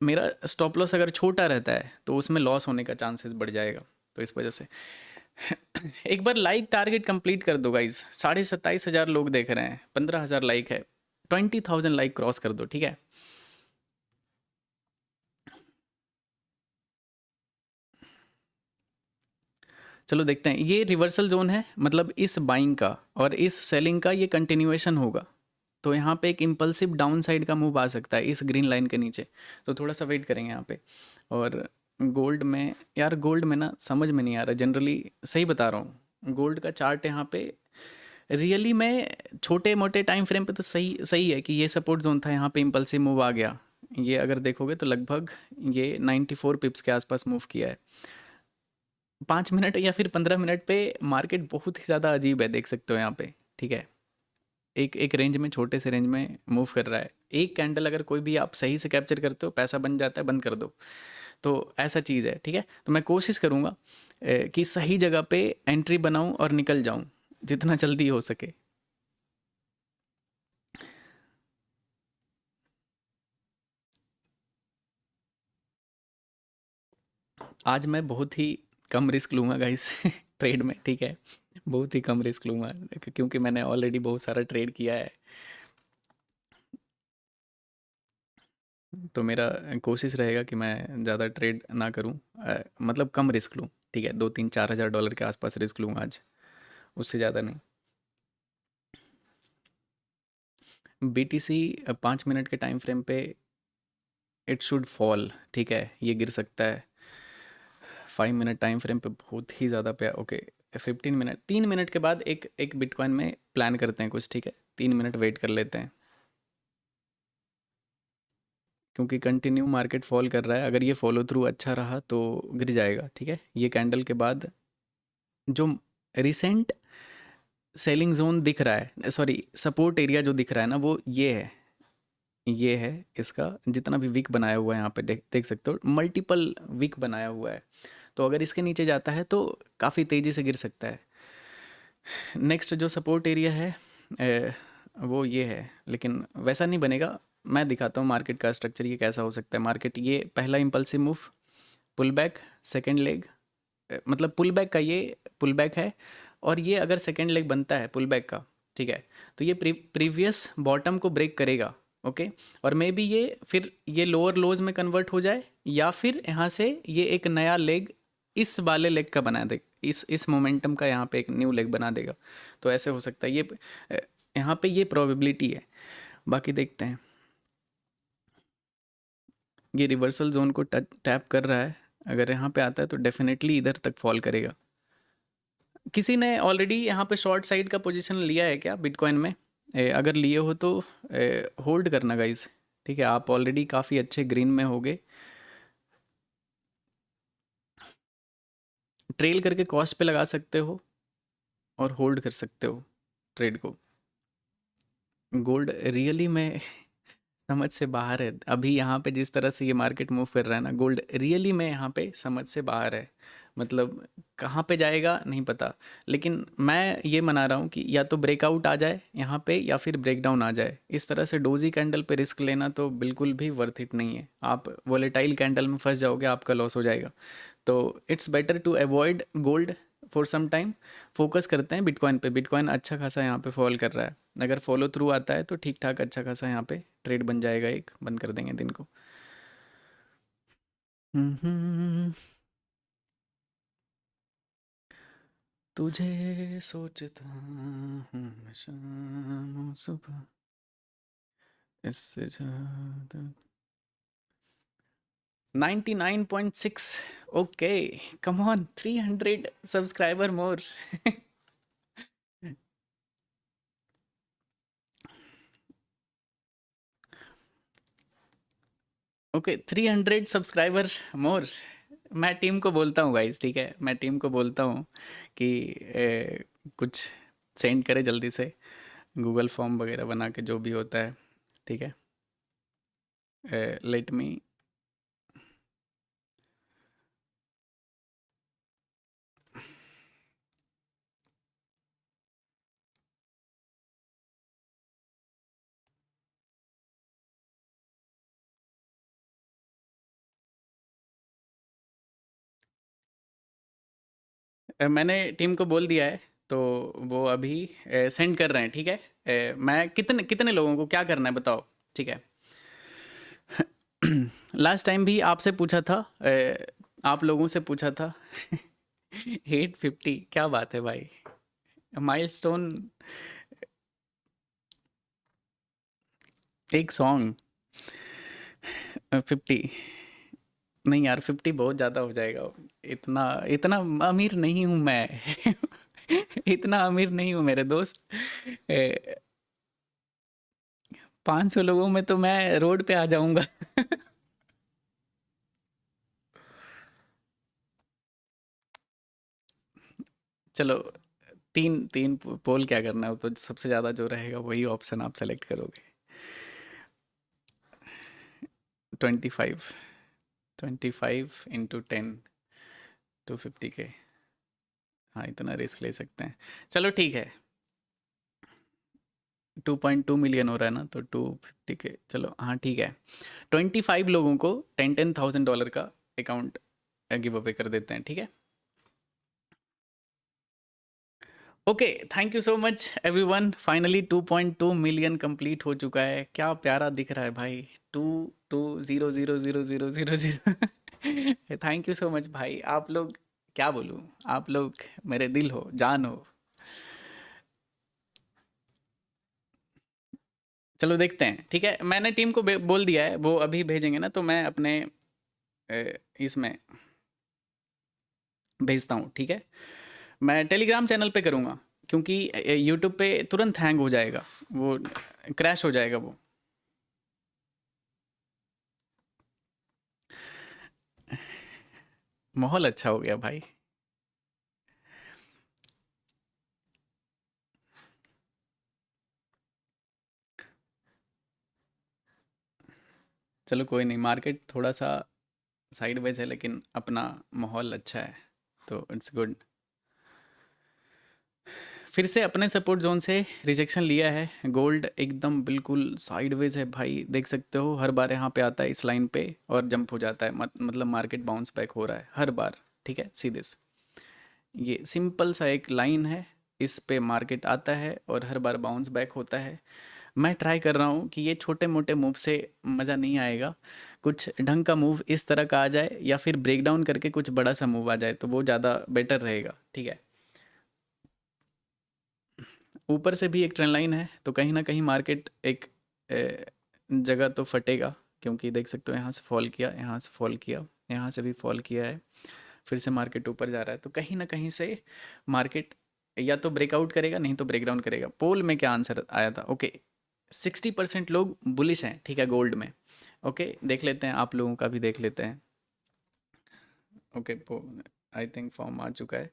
मेरा स्टॉप लॉस अगर छोटा रहता है तो उसमें लॉस होने का चांसेस बढ़ जाएगा। तो इस वजह से एक बार लाइक टारगेट कंप्लीट कर दो गाइज, 27,500 लोग देख रहे हैं, 15,000 लाइक है, 20,000 लाइक क्रॉस कर दो, ठीक है? चलो देखते हैं, ये रिवर्सल जोन है, मतलब इस बाइंग का और इस सेलिंग का ये कंटिन्यूएशन होगा, तो यहाँ पे एक इम्पल्सिव डाउन साइड का मूव आ सकता है इस ग्रीन लाइन के नीचे, तो थोड़ा सा वेट करेंगे यहाँ पे। और गोल्ड में, यार गोल्ड में ना समझ में नहीं आ रहा जनरली, सही बता रहा हूँ, गोल्ड का चार्ट यहाँ पे रियली में छोटे मोटे टाइम फ्रेम पे तो सही सही है कि ये सपोर्ट जोन था, यहाँ पे इम्पल्सिव मूव आ गया। ये अगर देखोगे तो लगभग ये 94 पिप्स के आसपास मूव किया है। 5 मिनट या फिर 15 मिनट पे मार्केट बहुत ही ज़्यादा अजीब है, देख सकते हो यहाँ पे, ठीक है? एक एक रेंज में, छोटे से रेंज में मूव कर रहा है। एक कैंडल अगर कोई भी आप सही से कैप्चर करते हो, पैसा बन जाता है, बंद कर दो, तो ऐसा चीज़ है, ठीक है? तो मैं कोशिश करूँगा कि सही जगह पे एंट्री बनाऊँ और निकल जाऊँ जितना जल्दी हो सके। आज मैं बहुत ही कम रिस्क लूँगा गाइस ट्रेड में, ठीक है? बहुत ही कम रिस्क लूँगा क्योंकि मैंने ऑलरेडी बहुत सारा ट्रेड किया है। तो मेरा कोशिश रहेगा कि मैं ज़्यादा ट्रेड ना करूँ, मतलब कम रिस्क लूँ, ठीक है? 2-3-4 हज़ार डॉलर के आसपास रिस्क लूँगा आज, उससे ज़्यादा नहीं। बीटीसी 5 मिनट के टाइम फ्रेम पे इट शुड फॉल, ठीक है? ये गिर सकता है। 5 मिनट टाइम फ्रेम पे बहुत ही ज़्यादा पे, ओके। 15 मिनट, 3 मिनट के बाद एक एक बिटकॉइन में प्लान करते हैं कुछ, ठीक है? 3 मिनट वेट कर लेते हैं क्योंकि कंटिन्यू मार्केट फॉल कर रहा है। अगर ये फॉलो थ्रू अच्छा रहा तो गिर जाएगा, ठीक है? ये कैंडल के बाद जो रिसेंट सेलिंग जोन दिख रहा है, सॉरी सपोर्ट एरिया जो दिख रहा है ना, वो ये है इसका। जितना भी विक बनाया हुआ है यहाँ पे देख देख सकते हो, मल्टीपल विक बनाया हुआ है। तो अगर इसके नीचे जाता है तो काफ़ी तेज़ी से गिर सकता है। नेक्स्ट जो सपोर्ट एरिया है वो ये है, लेकिन वैसा नहीं बनेगा। मैं दिखाता हूँ मार्केट का स्ट्रक्चर, ये कैसा हो सकता है। मार्केट ये पहला impulsive move, pull back, second leg, मतलब पुल बैक का ये पुल बैक है। और ये अगर सेकेंड लेग बनता है पुल बैक का, ठीक है, तो ये प्रीवियस बॉटम को ब्रेक करेगा, ओके। और मे बी ये फिर ये लोअर लोज में कन्वर्ट हो जाए, या फिर यहाँ से ये एक नया लेग इस वाले लेग का बना दे, इस मोमेंटम का यहाँ पे एक न्यू लेग बना देगा। तो ऐसे हो सकता है ये, यहाँ पे ये प्रोबेबिलिटी है। बाकी देखते हैं। ये रिवर्सल जोन को टैप कर रहा है। अगर यहाँ पे आता है तो डेफिनेटली इधर तक फॉल करेगा। किसी ने ऑलरेडी यहाँ पे शॉर्ट साइड का पोजीशन लिया है क्या बिटकॉइन में? अगर लिए हो तो होल्ड करना गाइस, ठीक है? आप ऑलरेडी काफ़ी अच्छे ग्रीन में होगे। ट्रेल करके कॉस्ट पे लगा सकते हो और होल्ड कर सकते हो ट्रेड को। गोल्ड रियली में समझ से बाहर है अभी। यहाँ पे जिस तरह से ये मार्केट मूव कर रहा है ना, गोल्ड रियली में यहाँ पे समझ से बाहर है। मतलब कहाँ पे जाएगा नहीं पता, लेकिन मैं ये मना रहा हूँ कि या तो ब्रेकआउट आ जाए यहाँ पे या फिर ब्रेकडाउन आ जाए। इस तरह से डोजी कैंडल पे रिस्क लेना तो बिल्कुल भी वर्थ इट नहीं है। आप वोलेटाइल कैंडल में फंस जाओगे, आपका लॉस हो जाएगा। तो it's better to avoid gold for some time. Focus करते हैं बिटकॉइन पे। बिटकॉइन अच्छा खासा यहाँ पे फॉल कर रहा है। अगर फॉलो थ्रू आता है तो ठीक ठाक अच्छा खासा यहाँ पे ट्रेड बन जाएगा। एक बंद कर देंगे दिन को। हम्म, तुझे सोचता हूँ मैं शाम और सुबह, इससे ज्यादा। 99.6, okay. Come on, 300 subscriber more. Okay, 300 subscriber more. मैं टीम को बोलता हूँ गाइस, ठीक है? मैं टीम को बोलता हूँ कि कुछ सेंड करे जल्दी से, गूगल फॉर्म वगैरह बना के, जो भी होता है, ठीक है? Let me. मैंने टीम को बोल दिया है, तो वो अभी सेंड कर रहे हैं, ठीक है? मैं कितने कितने लोगों को क्या करना है बताओ, ठीक है? लास्ट टाइम भी आपसे पूछा था, आप लोगों से पूछा था। 850, क्या बात है भाई! माइलस्टोन। एक सॉन्ग 50। नहीं यार, 50 बहुत ज़्यादा हो जाएगा। इतना इतना अमीर नहीं हूँ मैं। इतना अमीर नहीं हूँ मेरे दोस्त। 500 लोगों में तो मैं रोड पे आ जाऊंगा। चलो, तीन तीन पोल क्या करना है, तो सबसे ज़्यादा जो रहेगा वही ऑप्शन आप सेलेक्ट करोगे। 25, 25 × 10, 250K। हाँ, इतना रिस्क ले सकते हैं। चलो ठीक है, 2.2 मिलियन हो रहा है ना, तो 250K, चलो हाँ ठीक है। 25 लोगों को $10,000 का अकाउंट गिव अवे कर देते हैं, ठीक है। Okay, thank you so much everyone. Finally 2.2 million complete हो चुका है। क्या प्यारा दिख रहा है भाई। 22000000। थैंक यू सो मच भाई। आप लोग, क्या बोलूँ, आप लोग मेरे दिल हो, जान हो। चलो देखते हैं, ठीक है। मैंने टीम को बोल दिया है, वो अभी भेजेंगे ना, तो मैं अपने इसमें भेजता हूँ, ठीक है। मैं टेलीग्राम चैनल पे करूँगा, क्योंकि यूट्यूब पे तुरंत हैंग हो जाएगा, वो क्रैश हो जाएगा वो। माहौल अच्छा हो गया भाई। चलो कोई नहीं, मार्केट थोड़ा सा साइडवेज है, लेकिन अपना माहौल अच्छा है, तो इट्स गुड। फिर से अपने सपोर्ट जोन से रिजेक्शन लिया है। गोल्ड एकदम बिल्कुल साइडवेज है भाई, देख सकते हो। हर बार यहाँ पे आता है इस लाइन पे और जंप हो जाता है, मतलब मार्केट बाउंस बैक हो रहा है हर बार, ठीक है। सीधे से ये सिंपल सा एक लाइन है, इस पे मार्केट आता है और हर बार बाउंस बैक होता है। मैं ट्राई कर रहा हूँ कि ये छोटे मोटे मूव से मज़ा नहीं आएगा, कुछ ढंग का मूव इस तरह का आ जाए, या फिर ब्रेक डाउन करके कुछ बड़ा सा मूव आ जाए, तो वो ज़्यादा बेटर रहेगा, ठीक है। ऊपर से भी एक ट्रेंड लाइन है, तो कहीं ना कहीं मार्केट एक जगह तो फटेगा, क्योंकि देख सकते हो यहाँ से फॉल किया, यहाँ से फॉल किया, यहाँ से भी फॉल किया है, फिर से मार्केट ऊपर जा रहा है, तो कहीं ना कहीं से मार्केट या तो ब्रेकआउट करेगा, नहीं तो ब्रेकडाउन करेगा। पोल में क्या आंसर आया था? ओके, 60% लोग बुलिश हैं, ठीक है, गोल्ड में। ओके, देख लेते हैं, आप लोगों का भी देख लेते हैं। ओके, आई थिंक फॉर्म आ चुका है।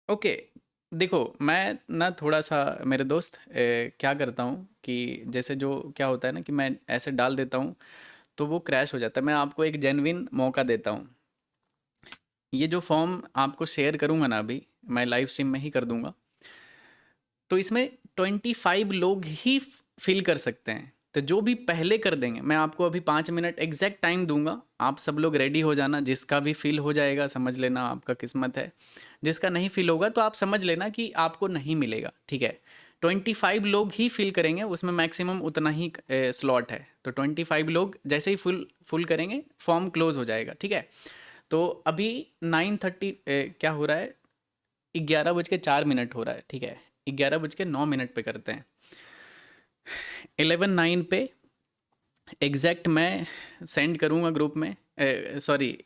ओके, देखो मैं ना थोड़ा सा, मेरे दोस्त क्या करता हूँ कि जैसे जो क्या होता है ना, कि मैं ऐसे डाल देता हूँ तो वो क्रैश हो जाता है। मैं आपको एक जेन्युइन मौका देता हूँ। ये जो फॉर्म आपको शेयर करूँगा ना अभी, मैं लाइव स्ट्रीम में ही कर दूंगा, तो इसमें 25 लोग ही फिल कर सकते हैं। तो जो भी पहले कर देंगे, मैं आपको अभी 5 मिनट एग्जैक्ट टाइम दूंगा, आप सब लोग रेडी हो जाना। जिसका भी फिल हो जाएगा समझ लेना आपका किस्मत है, जिसका नहीं फिल होगा तो आप समझ लेना कि आपको नहीं मिलेगा, ठीक है। 25 लोग ही फिल करेंगे, उसमें मैक्सिमम उतना ही स्लॉट है, तो 25 लोग जैसे ही फुल फुल करेंगे फॉर्म क्लोज हो जाएगा, ठीक है। तो अभी 9:30 क्या हो रहा है, 11:04 हो रहा है, ठीक है। 11:09 पे करते हैं। 11:09 पे एग्जैक्ट मैं सेंड करूँगा ग्रुप में, सॉरी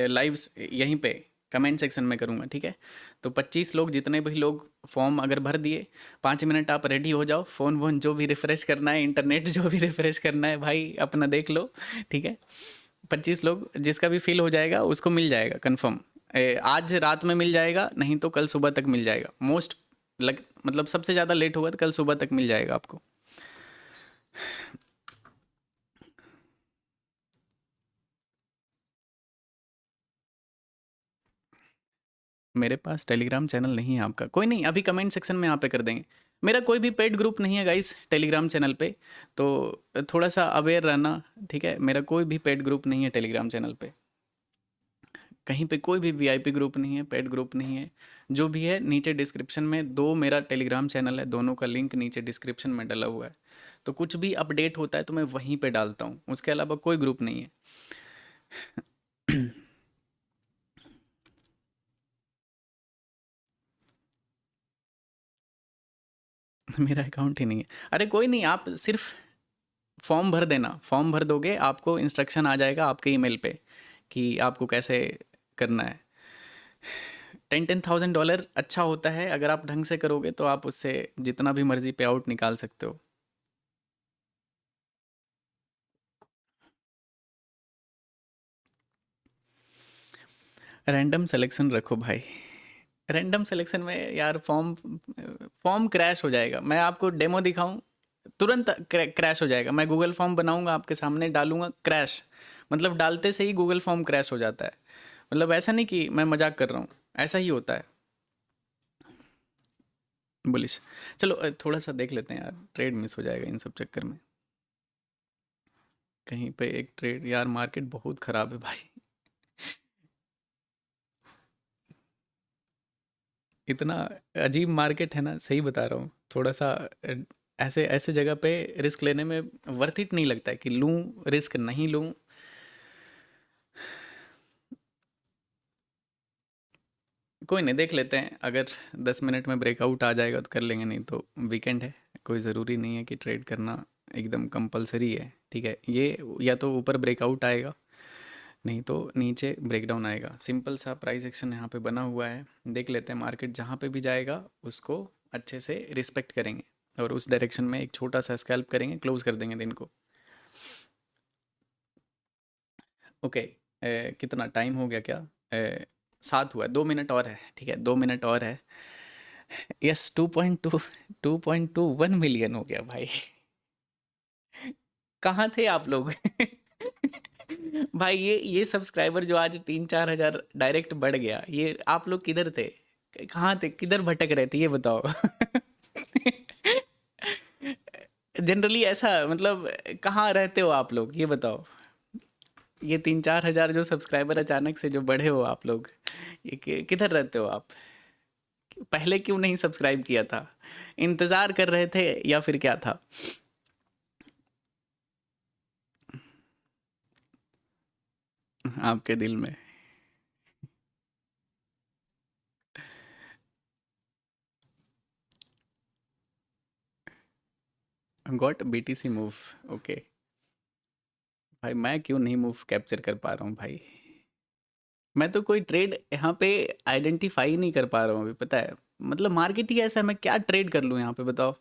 लाइव यहीं पे कमेंट सेक्शन में करूँगा, ठीक है। तो 25 लोग, जितने भी लोग फॉर्म अगर भर दिए, 5 मिनट आप रेडी हो जाओ, फ़ोन वोन जो भी रिफ़्रेश करना है, इंटरनेट जो भी रिफ़्रेश करना है भाई अपना देख लो, ठीक है। 25 लोग, जिसका भी फिल हो जाएगा उसको मिल जाएगा कंफर्म। आज रात में मिल जाएगा, नहीं तो कल सुबह तक मिल जाएगा। मोस्ट मतलब सबसे ज़्यादा लेट होगा तो कल सुबह तक मिल जाएगा आपको। मेरे पास टेलीग्राम चैनल नहीं है आपका, कोई नहीं, अभी कमेंट सेक्शन में यहाँ पे कर देंगे। मेरा कोई भी पेड ग्रुप नहीं है गाइस टेलीग्राम चैनल पे, तो थोड़ा सा अवेयर रहना, ठीक है। मेरा कोई भी पेड ग्रुप नहीं है टेलीग्राम चैनल पे, कहीं पे कोई भी वीआईपी ग्रुप नहीं है, पेड ग्रुप नहीं है। जो भी है नीचे डिस्क्रिप्शन में, दो मेरा टेलीग्राम चैनल है, दोनों का लिंक नीचे डिस्क्रिप्शन में डला हुआ है। तो कुछ भी अपडेट होता है तो मैं वहीं पे डालता हूँ, उसके अलावा कोई ग्रुप नहीं है। मेरा अकाउंट ही नहीं है। अरे कोई नहीं, आप सिर्फ फॉर्म भर देना, फॉर्म भर दोगे आपको इंस्ट्रक्शन आ जाएगा आपके ईमेल पे कि आपको कैसे करना है। 10,000 अच्छा होता है, अगर आप ढंग से करोगे तो आप उससे जितना भी मर्जी पे आउट निकाल सकते हो। रैंडम सिलेक्शन रखो भाई। रैंडम सिलेक्शन में यार फॉर्म फॉर्म क्रैश हो जाएगा। मैं आपको डेमो दिखाऊं, तुरंत क्रैश हो जाएगा। मैं गूगल फॉर्म बनाऊंगा, आपके सामने डालूंगा, क्रैश। मतलब डालते से ही गूगल फॉर्म क्रैश हो जाता है। मतलब ऐसा नहीं कि मैं मजाक कर रहा हूँ, ऐसा ही होता है। बुलिश। चलो थोड़ा सा देख लेते हैं यार, ट्रेड मिस हो जाएगा इन सब चक्कर में। कहीं पे एक ट्रेड, यार मार्केट बहुत ख़राब है भाई। इतना अजीब मार्केट है ना, सही बता रहा हूँ। थोड़ा-सा अ, ऐसे ऐसे जगह पे रिस्क लेने में वर्थ इट नहीं लगता है कि लूँ, रिस्क नहीं लूँ। कोई नहीं, देख लेते हैं। अगर 10 मिनट में ब्रेकआउट आ जाएगा तो कर लेंगे, नहीं तो वीकेंड है। कोई ज़रूरी नहीं है कि ट्रेड करना एकदम कंपलसरी है, ठीक है? ये या तो ऊपर ब्रेकआउट आएगा, नहीं तो नीचे ब्रेकडाउन आएगा। सिंपल सा प्राइस एक्शन यहाँ पे बना हुआ है। देख लेते हैं, मार्केट जहाँ पे भी जाएगा उसको अच्छे से रिस्पेक्ट करेंगे और उस डायरेक्शन में एक छोटा सा स्कैल्प करेंगे, क्लोज कर देंगे दिन को। ओके, कितना टाइम हो गया क्या? 7 हुआ है, 2 मिनट और है, ठीक है, 2 मिनट और है। यस, 2.21 मिलियन हो गया भाई। कहाँ थे आप लोग? भाई ये सब्सक्राइबर जो आज 3-4 हज़ार डायरेक्ट बढ़ गया, ये आप लोग किधर थे? कहाँ थे, किधर भटक रहे थे, ये बताओ। जनरली ऐसा मतलब, कहाँ रहते हो आप लोग, ये बताओ। ये 3-4 हज़ार जो सब्सक्राइबर अचानक से जो बढ़े हो आप लोग, ये किधर रहते हो आप? पहले क्यों नहीं सब्सक्राइब किया था? इंतज़ार कर रहे थे या फिर क्या था? आपके दिल में। Got BTC move. ओके भाई, मैं क्यों नहीं मूव कैप्चर कर पा रहा हूँ भाई? मैं तो कोई ट्रेड यहाँ पे आइडेंटिफाई नहीं कर पा रहा हूँ अभी, पता है? मतलब मार्केट ही ऐसा है, मैं क्या ट्रेड कर लूँ यहाँ पे, बताओ?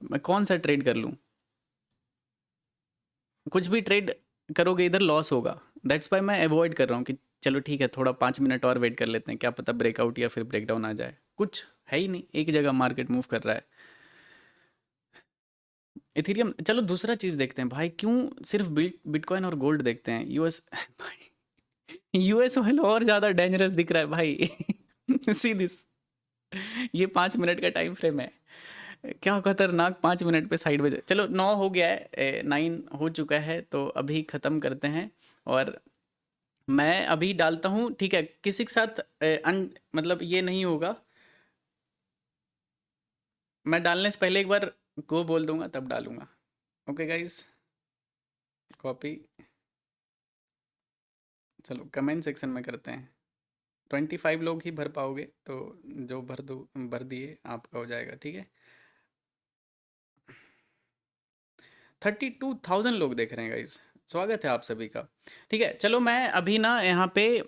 मैं कौन सा ट्रेड कर लूँ? कुछ भी ट्रेड करोगे इधर लॉस होगा। दैट्स वाई मैं अवॉइड कर रहा हूँ कि चलो ठीक है, थोड़ा 5 मिनट और वेट कर लेते हैं, क्या पता ब्रेकआउट या फिर ब्रेकडाउन आ जाए। कुछ है ही नहीं, एक जगह मार्केट मूव कर रहा है। इथेरियम, चलो दूसरा चीज़ देखते हैं भाई। क्यों सिर्फ बिटकॉइन और गोल्ड देखते हैं? यूएस भाई, यूएस वाला और ज़्यादा डेंजरस दिख रहा है भाई। सी दिस, ये 5 मिनट का टाइम फ्रेम है। क्या खतरनाक, 5 मिनट पे साइड में। चलो 9 हो गया है, 9 हो चुका है, तो अभी ख़त्म करते हैं। और मैं अभी डालता हूँ, ठीक है? किसी के साथ मतलब ये नहीं होगा। मैं डालने से पहले एक बार गो बोल दूंगा तब डालूंगा। Okay guys, copy. चलो कमेंट सेक्शन में करते हैं। 25 लोग ही भर पाओगे, तो जो भर दिए आपका हो जाएगा, ठीक है? 32,000 लोग देख रहे हैं गाइस, स्वागत है आप सभी का। ठीक है, चलो मैं अभी ना यहाँ पे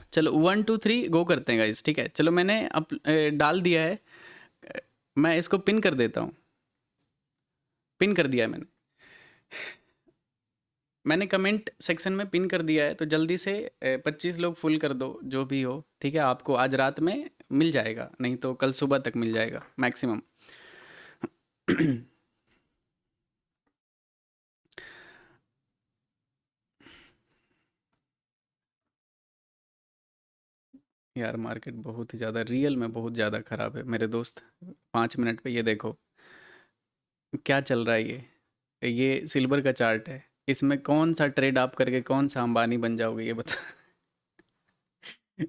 चलो 1 2 3 गो करते हैं गाइस, ठीक है? चलो मैंने डाल दिया है। मैं इसको पिन कर देता हूँ। पिन कर दिया है मैंने। मैंने कमेंट सेक्शन में पिन कर दिया है, तो जल्दी से 25 लोग फुल कर दो, जो भी हो, ठीक है? आपको आज रात में मिल जाएगा, नहीं तो कल सुबह तक मिल जाएगा मैक्सिमम। यार मार्केट बहुत ही ज़्यादा, रियल में बहुत ज़्यादा ख़राब है मेरे दोस्त। 5 मिनट पे ये देखो क्या चल रहा है। ये सिल्वर का चार्ट है। इसमें कौन सा ट्रेड आप करके कौन सा अंबानी बन जाओगे, ये बता।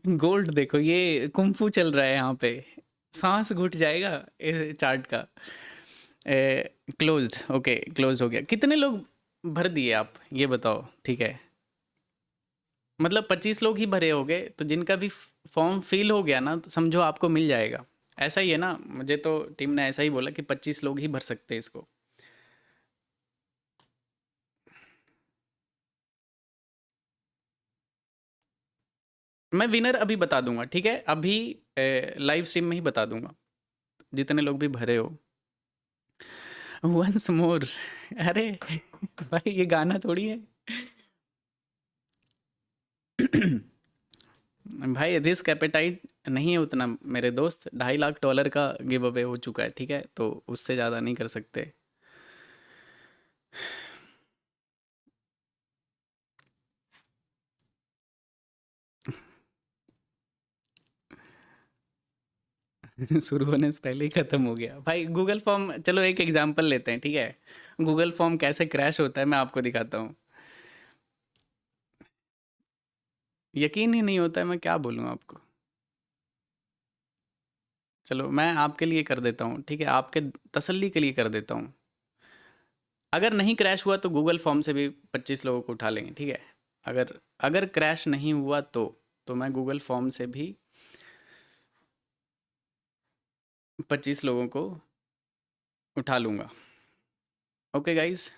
गोल्ड देखो, ये कुंफू चल रहा है यहाँ पे। सांस घुट जाएगा चार्ट का। क्लोज्ड, ओके क्लोज्ड हो गया। कितने लोग भर दिए आप, ये बताओ, ठीक है? मतलब 25 लोग ही भरे होगे, तो जिनका भी फॉर्म फिल हो गया ना, तो समझो आपको मिल जाएगा। ऐसा ही है ना, मुझे तो टीम ने ऐसा ही बोला कि 25 लोग ही भर सकते हैं इसको। मैं विनर अभी बता दूंगा, ठीक है? अभी लाइव स्ट्रीम में ही बता दूंगा, जितने लोग भी भरे हो। वंस मोर, अरे भाई ये गाना थोड़ी है। भाई रिस्क एपेटाइट नहीं है उतना मेरे दोस्त। $2.5 लाख का गिव अवे हो चुका है, ठीक है? तो उससे ज़्यादा नहीं कर सकते। शुरू होने से पहले ही ख़त्म हो गया भाई। गूगल फॉर्म, चलो एक एग्जांपल लेते हैं, ठीक है? गूगल फॉर्म कैसे क्रैश होता है मैं आपको दिखाता हूँ। यकीन ही नहीं होता है, मैं क्या बोलूँ आपको। चलो मैं आपके लिए कर देता हूँ, ठीक है, आपके तसल्ली के लिए कर देता हूँ। अगर नहीं क्रैश हुआ तो गूगल फॉर्म से भी 25 लोगों को उठा लेंगे, ठीक है। अगर अगर क्रैश नहीं हुआ तो मैं गूगल फॉर्म से भी 25 लोगों को उठा लूँगा। Okay guys.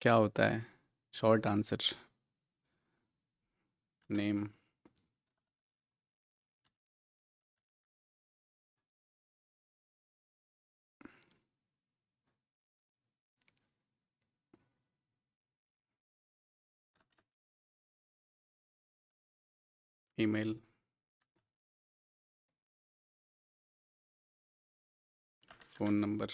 क्या होता है short answer? Name. Email. Phone number.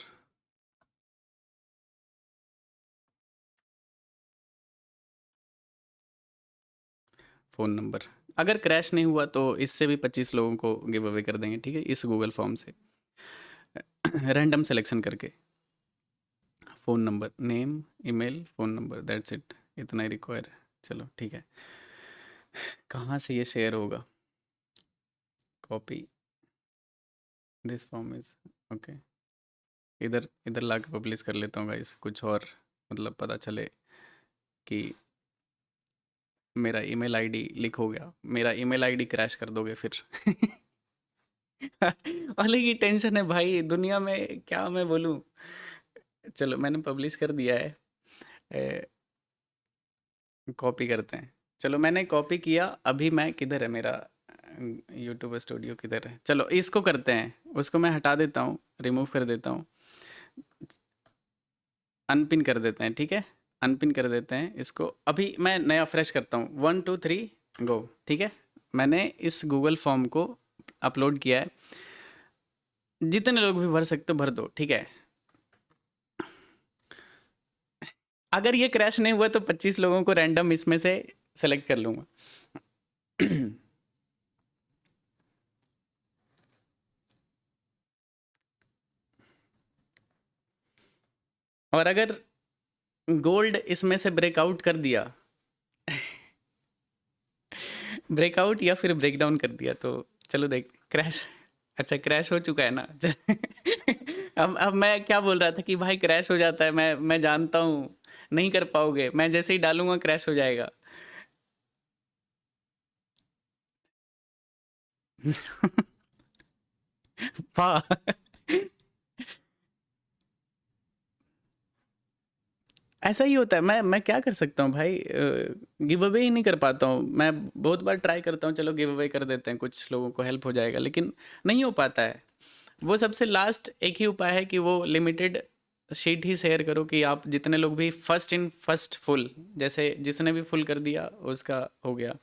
Phone number. अगर क्रैश नहीं हुआ तो इससे भी 25 लोगों को गिव अवे कर देंगे, ठीक है, इस गूगल फॉर्म से रैंडम सिलेक्शन करके। Phone number, name, email, phone number, that's it, इतना ही रिक्वायर है। चलो ठीक है, कहाँ से ये शेयर होगा? Copy this form is okay. इधर इधर ला के पब्लिश कर लेता हूँ गाइस, कुछ और मतलब पता चले कि मेरा ईमेल आईडी लीक हो गया, मेरा ईमेल आईडी क्रैश कर दोगे फिर। अलग ही टेंशन है भाई दुनिया में, क्या मैं बोलूँ। चलो मैंने पब्लिश कर दिया है, कॉपी करते हैं। चलो मैंने कॉपी किया, अभी मैं किधर है मेरा यूट्यूब स्टूडियो किधर है? चलो इसको करते हैं, उसको मैं हटा देता हूँ, रिमूव कर देता हूँ, अनपिन कर देते हैं, ठीक है, अनपिन कर देते हैं इसको। अभी मैं नया फ्रेश करता हूँ, 1 2 3 गो, ठीक है। मैंने इस गूगल फॉर्म को अपलोड किया है, जितने लोग भी भर सकते हो भर दो, ठीक है। अगर ये क्रैश नहीं हुआ तो 25 लोगों को रैंडम इसमें से सेलेक्ट कर लूँगा। और अगर गोल्ड इसमें से ब्रेकआउट कर दिया, ब्रेकआउट या फिर ब्रेकडाउन कर दिया तो चलो देख क्रैश। अच्छा क्रैश हो चुका है ना। अब मैं क्या बोल रहा था कि भाई क्रैश हो जाता है, मैं जानता हूँ नहीं कर पाओगे, मैं जैसे ही डालूंगा क्रैश हो जाएगा। वाह। ऐसा ही होता है, मैं क्या कर सकता हूँ भाई, गिव अवे ही नहीं कर पाता हूँ। मैं बहुत बार ट्राई करता हूँ, चलो गिव अवे कर देते हैं, कुछ लोगों को हेल्प हो जाएगा, लेकिन नहीं हो पाता है। वो सबसे लास्ट एक ही उपाय है कि वो लिमिटेड शीट ही शेयर करो, कि आप जितने लोग भी फर्स्ट इन फर्स्ट फुल, जैसे जिसने भी फुल कर दिया उसका हो गया।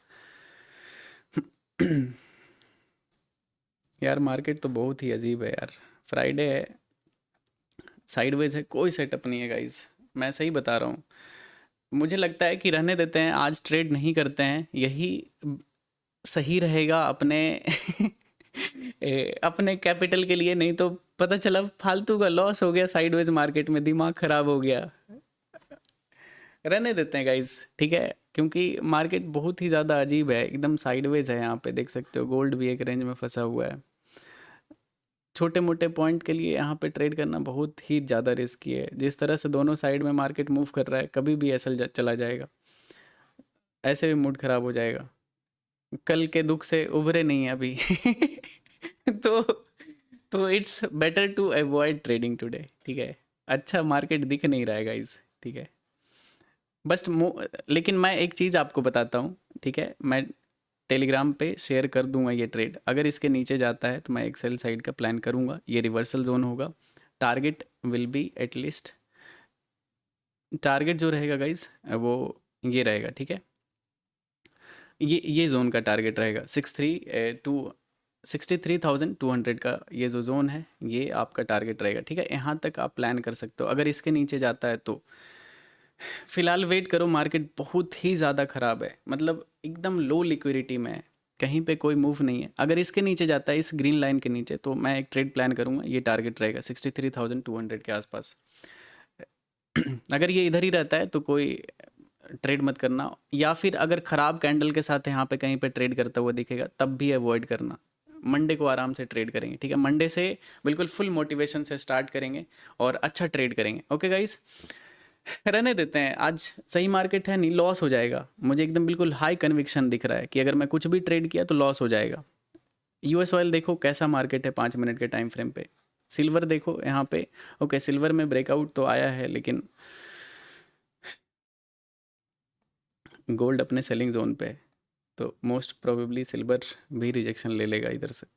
यार मार्केट तो बहुत ही अजीब है यार, फ्राइडे है, साइडवेज है, कोई सेटअप नहीं है गाइस, मैं सही बता रहा हूँ। मुझे लगता है कि रहने देते हैं, आज ट्रेड नहीं करते हैं, यही सही रहेगा अपने अपने कैपिटल के लिए। नहीं तो पता चला फालतू का लॉस हो गया, साइडवेज मार्केट में दिमाग खराब हो गया। रहने देते हैं गाइस, ठीक है, क्योंकि मार्केट बहुत ही ज़्यादा अजीब है, एकदम साइडवेज है। यहाँ पे देख सकते हो गोल्ड भी एक रेंज में फंसा हुआ है। छोटे मोटे पॉइंट के लिए यहाँ पे ट्रेड करना बहुत ही ज़्यादा रिस्की है। जिस तरह से दोनों साइड में मार्केट मूव कर रहा है, कभी भी ऐसा चला जाएगा, ऐसे भी मूड खराब हो जाएगा। कल के दुख से उभरे नहीं है अभी। तो तो it's better to avoid trading today, ठीक है। अच्छा मार्केट दिख नहीं रहा है गाइस, ठीक है। बस लेकिन मैं एक चीज़ आपको बताता हूँ, ठीक है, मैं टेलीग्राम पे शेयर कर दूंगा ये ट्रेड। अगर इसके नीचे जाता है तो मैं एक सेल साइड का प्लान करूंगा, ये रिवर्सल जोन होगा, target will be at least, target जो रहेगा गाइस वो ये रहेगा, ठीक है। ये जोन का टारगेट रहेगा 63 टू 63,200 का ये जो जोन है, ये आपका टारगेट रहेगा, ठीक है। यहाँ तक आप प्लान कर सकते हो। अगर इसके नीचे जाता है तो फिलहाल वेट करो, मार्केट बहुत ही ज़्यादा ख़राब है, मतलब एकदम लो लिक्विडिटी में है, कहीं पे कोई मूव नहीं है। अगर इसके नीचे जाता है, इस ग्रीन लाइन के नीचे, तो मैं एक ट्रेड प्लान करूँगा, ये टारगेट रहेगा 63,200 के आसपास। अगर ये इधर ही रहता है तो कोई ट्रेड मत करना, या फिर अगर ख़राब कैंडल के साथ यहाँ पे कहीं पे ट्रेड करता हुआ दिखेगा तब भी अवॉइड करना। मंडे को आराम से ट्रेड करेंगे, ठीक है। मंडे से बिल्कुल फुल मोटिवेशन से स्टार्ट करेंगे और अच्छा ट्रेड करेंगे। ओके गाइस, रहने देते हैं, आज सही मार्केट है, नहीं लॉस हो जाएगा। मुझे एकदम बिल्कुल हाई कन्विक्शन दिख रहा है कि अगर मैं कुछ भी ट्रेड किया तो लॉस हो जाएगा। यूएस ऑयल देखो कैसा मार्केट है 5 मिनट के टाइम फ्रेम पे। सिल्वर देखो यहाँ पे, ओके सिल्वर में ब्रेकआउट तो आया है, लेकिन गोल्ड अपने सेलिंग जोन पे है, तो मोस्ट प्रोबेबली सिल्वर भी रिजेक्शन ले लेगा इधर से।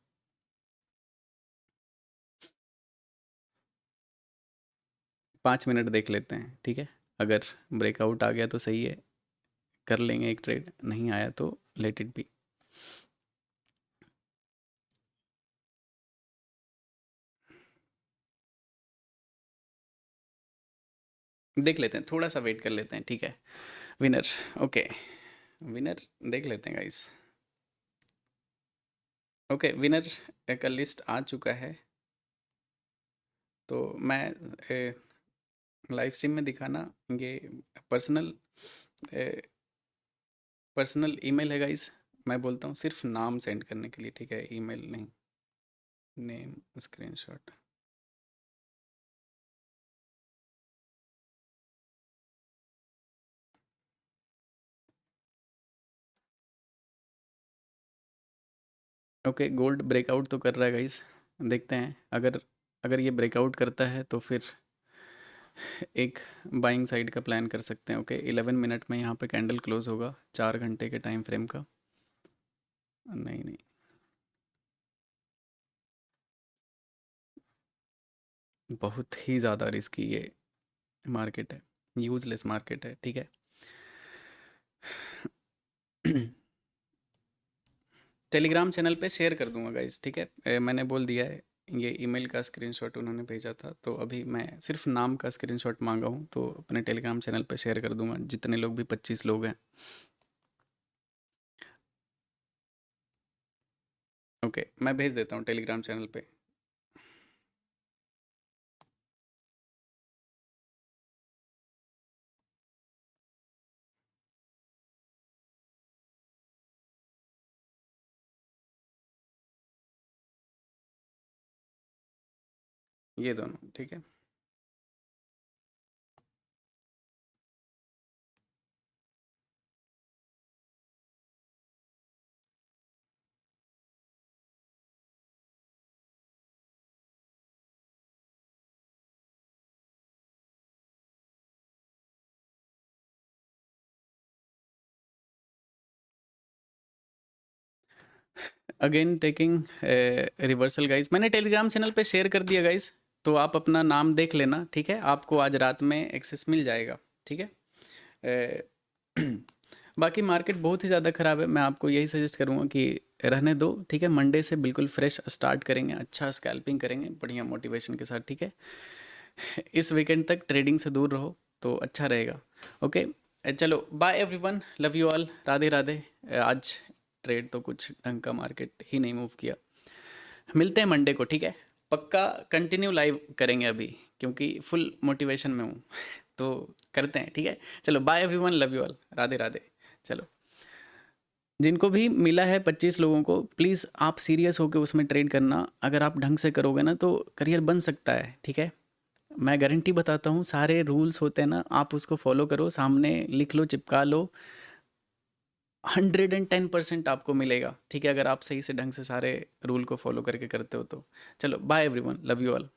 पाँच मिनट देख लेते हैं, ठीक है। अगर ब्रेकआउट आ गया तो सही है, कर लेंगे एक ट्रेड, नहीं आया तो लेट इट बी। देख लेते हैं, थोड़ा सा वेट कर लेते हैं, ठीक है। विनर, ओके, विनर देख लेते हैं गाइस। ओके, विनर का लिस्ट आ चुका है, तो मैं लाइव स्ट्रीम में दिखाना, ये पर्सनल पर्सनल ईमेल है गाइस। मैं बोलता हूँ सिर्फ नाम सेंड करने के लिए, ठीक है, ईमेल नहीं। Name screenshot, okay. Gold breakout तो कर रहा है गाइस, देखते हैं। अगर अगर ये ब्रेकआउट करता है तो फिर एक बाइंग साइड का प्लान कर सकते हैं। ओके 11 मिनट में यहाँ पे कैंडल क्लोज होगा, 4 घंटे के टाइम फ्रेम का। नहीं नहीं, बहुत ही ज़्यादा रिस्की ये मार्केट है, यूजलेस मार्केट है, ठीक है। टेलीग्राम चैनल पे शेयर कर दूंगा गाइस, ठीक है। मैंने बोल दिया है, ये ईमेल का स्क्रीनशॉट उन्होंने भेजा था, तो अभी मैं सिर्फ नाम का स्क्रीनशॉट मांगा हूँ, तो अपने टेलीग्राम चैनल पे शेयर कर दूंगा, जितने लोग भी 25 लोग हैं। ओके, मैं भेज देता हूँ टेलीग्राम चैनल पे। ये दोनों, ठीक है। अगेन टेकिंग रिवर्सल गाइस, मैंने टेलीग्राम चैनल पे शेयर कर दिया गाइस, तो आप अपना नाम देख लेना, ठीक है। आपको आज रात में एक्सेस मिल जाएगा, ठीक है। बाकी मार्केट बहुत ही ज़्यादा ख़राब है, मैं आपको यही सजेस्ट करूँगा कि रहने दो, ठीक है। मंडे से बिल्कुल फ्रेश स्टार्ट करेंगे, अच्छा स्कैल्पिंग करेंगे बढ़िया मोटिवेशन के साथ, ठीक है। इस वीकेंड तक ट्रेडिंग से दूर रहो तो अच्छा रहेगा। ओके, चलो bye everyone, love you all, Radhe Radhe. आज ट्रेड तो कुछ ढंग का मार्केट ही नहीं मूव किया। मिलते हैं मंडे को, ठीक है। पक्का कंटिन्यू लाइव करेंगे अभी, क्योंकि फुल मोटिवेशन में हूँ। तो करते हैं, ठीक है। चलो bye everyone, love you all, Radhe Radhe. चलो, जिनको भी मिला है 25 लोगों को, प्लीज़ आप सीरियस होकर उसमें ट्रेड करना। अगर आप ढंग से करोगे ना तो करियर बन सकता है, ठीक है। मैं गारंटी बताता हूँ, सारे रूल्स होते हैं ना, आप उसको फॉलो करो, सामने लिख लो, चिपका लो, 110% आपको मिलेगा, ठीक है। अगर आप सही से ढंग से सारे रूल को फॉलो करके करते हो तो। चलो bye everyone, love you all.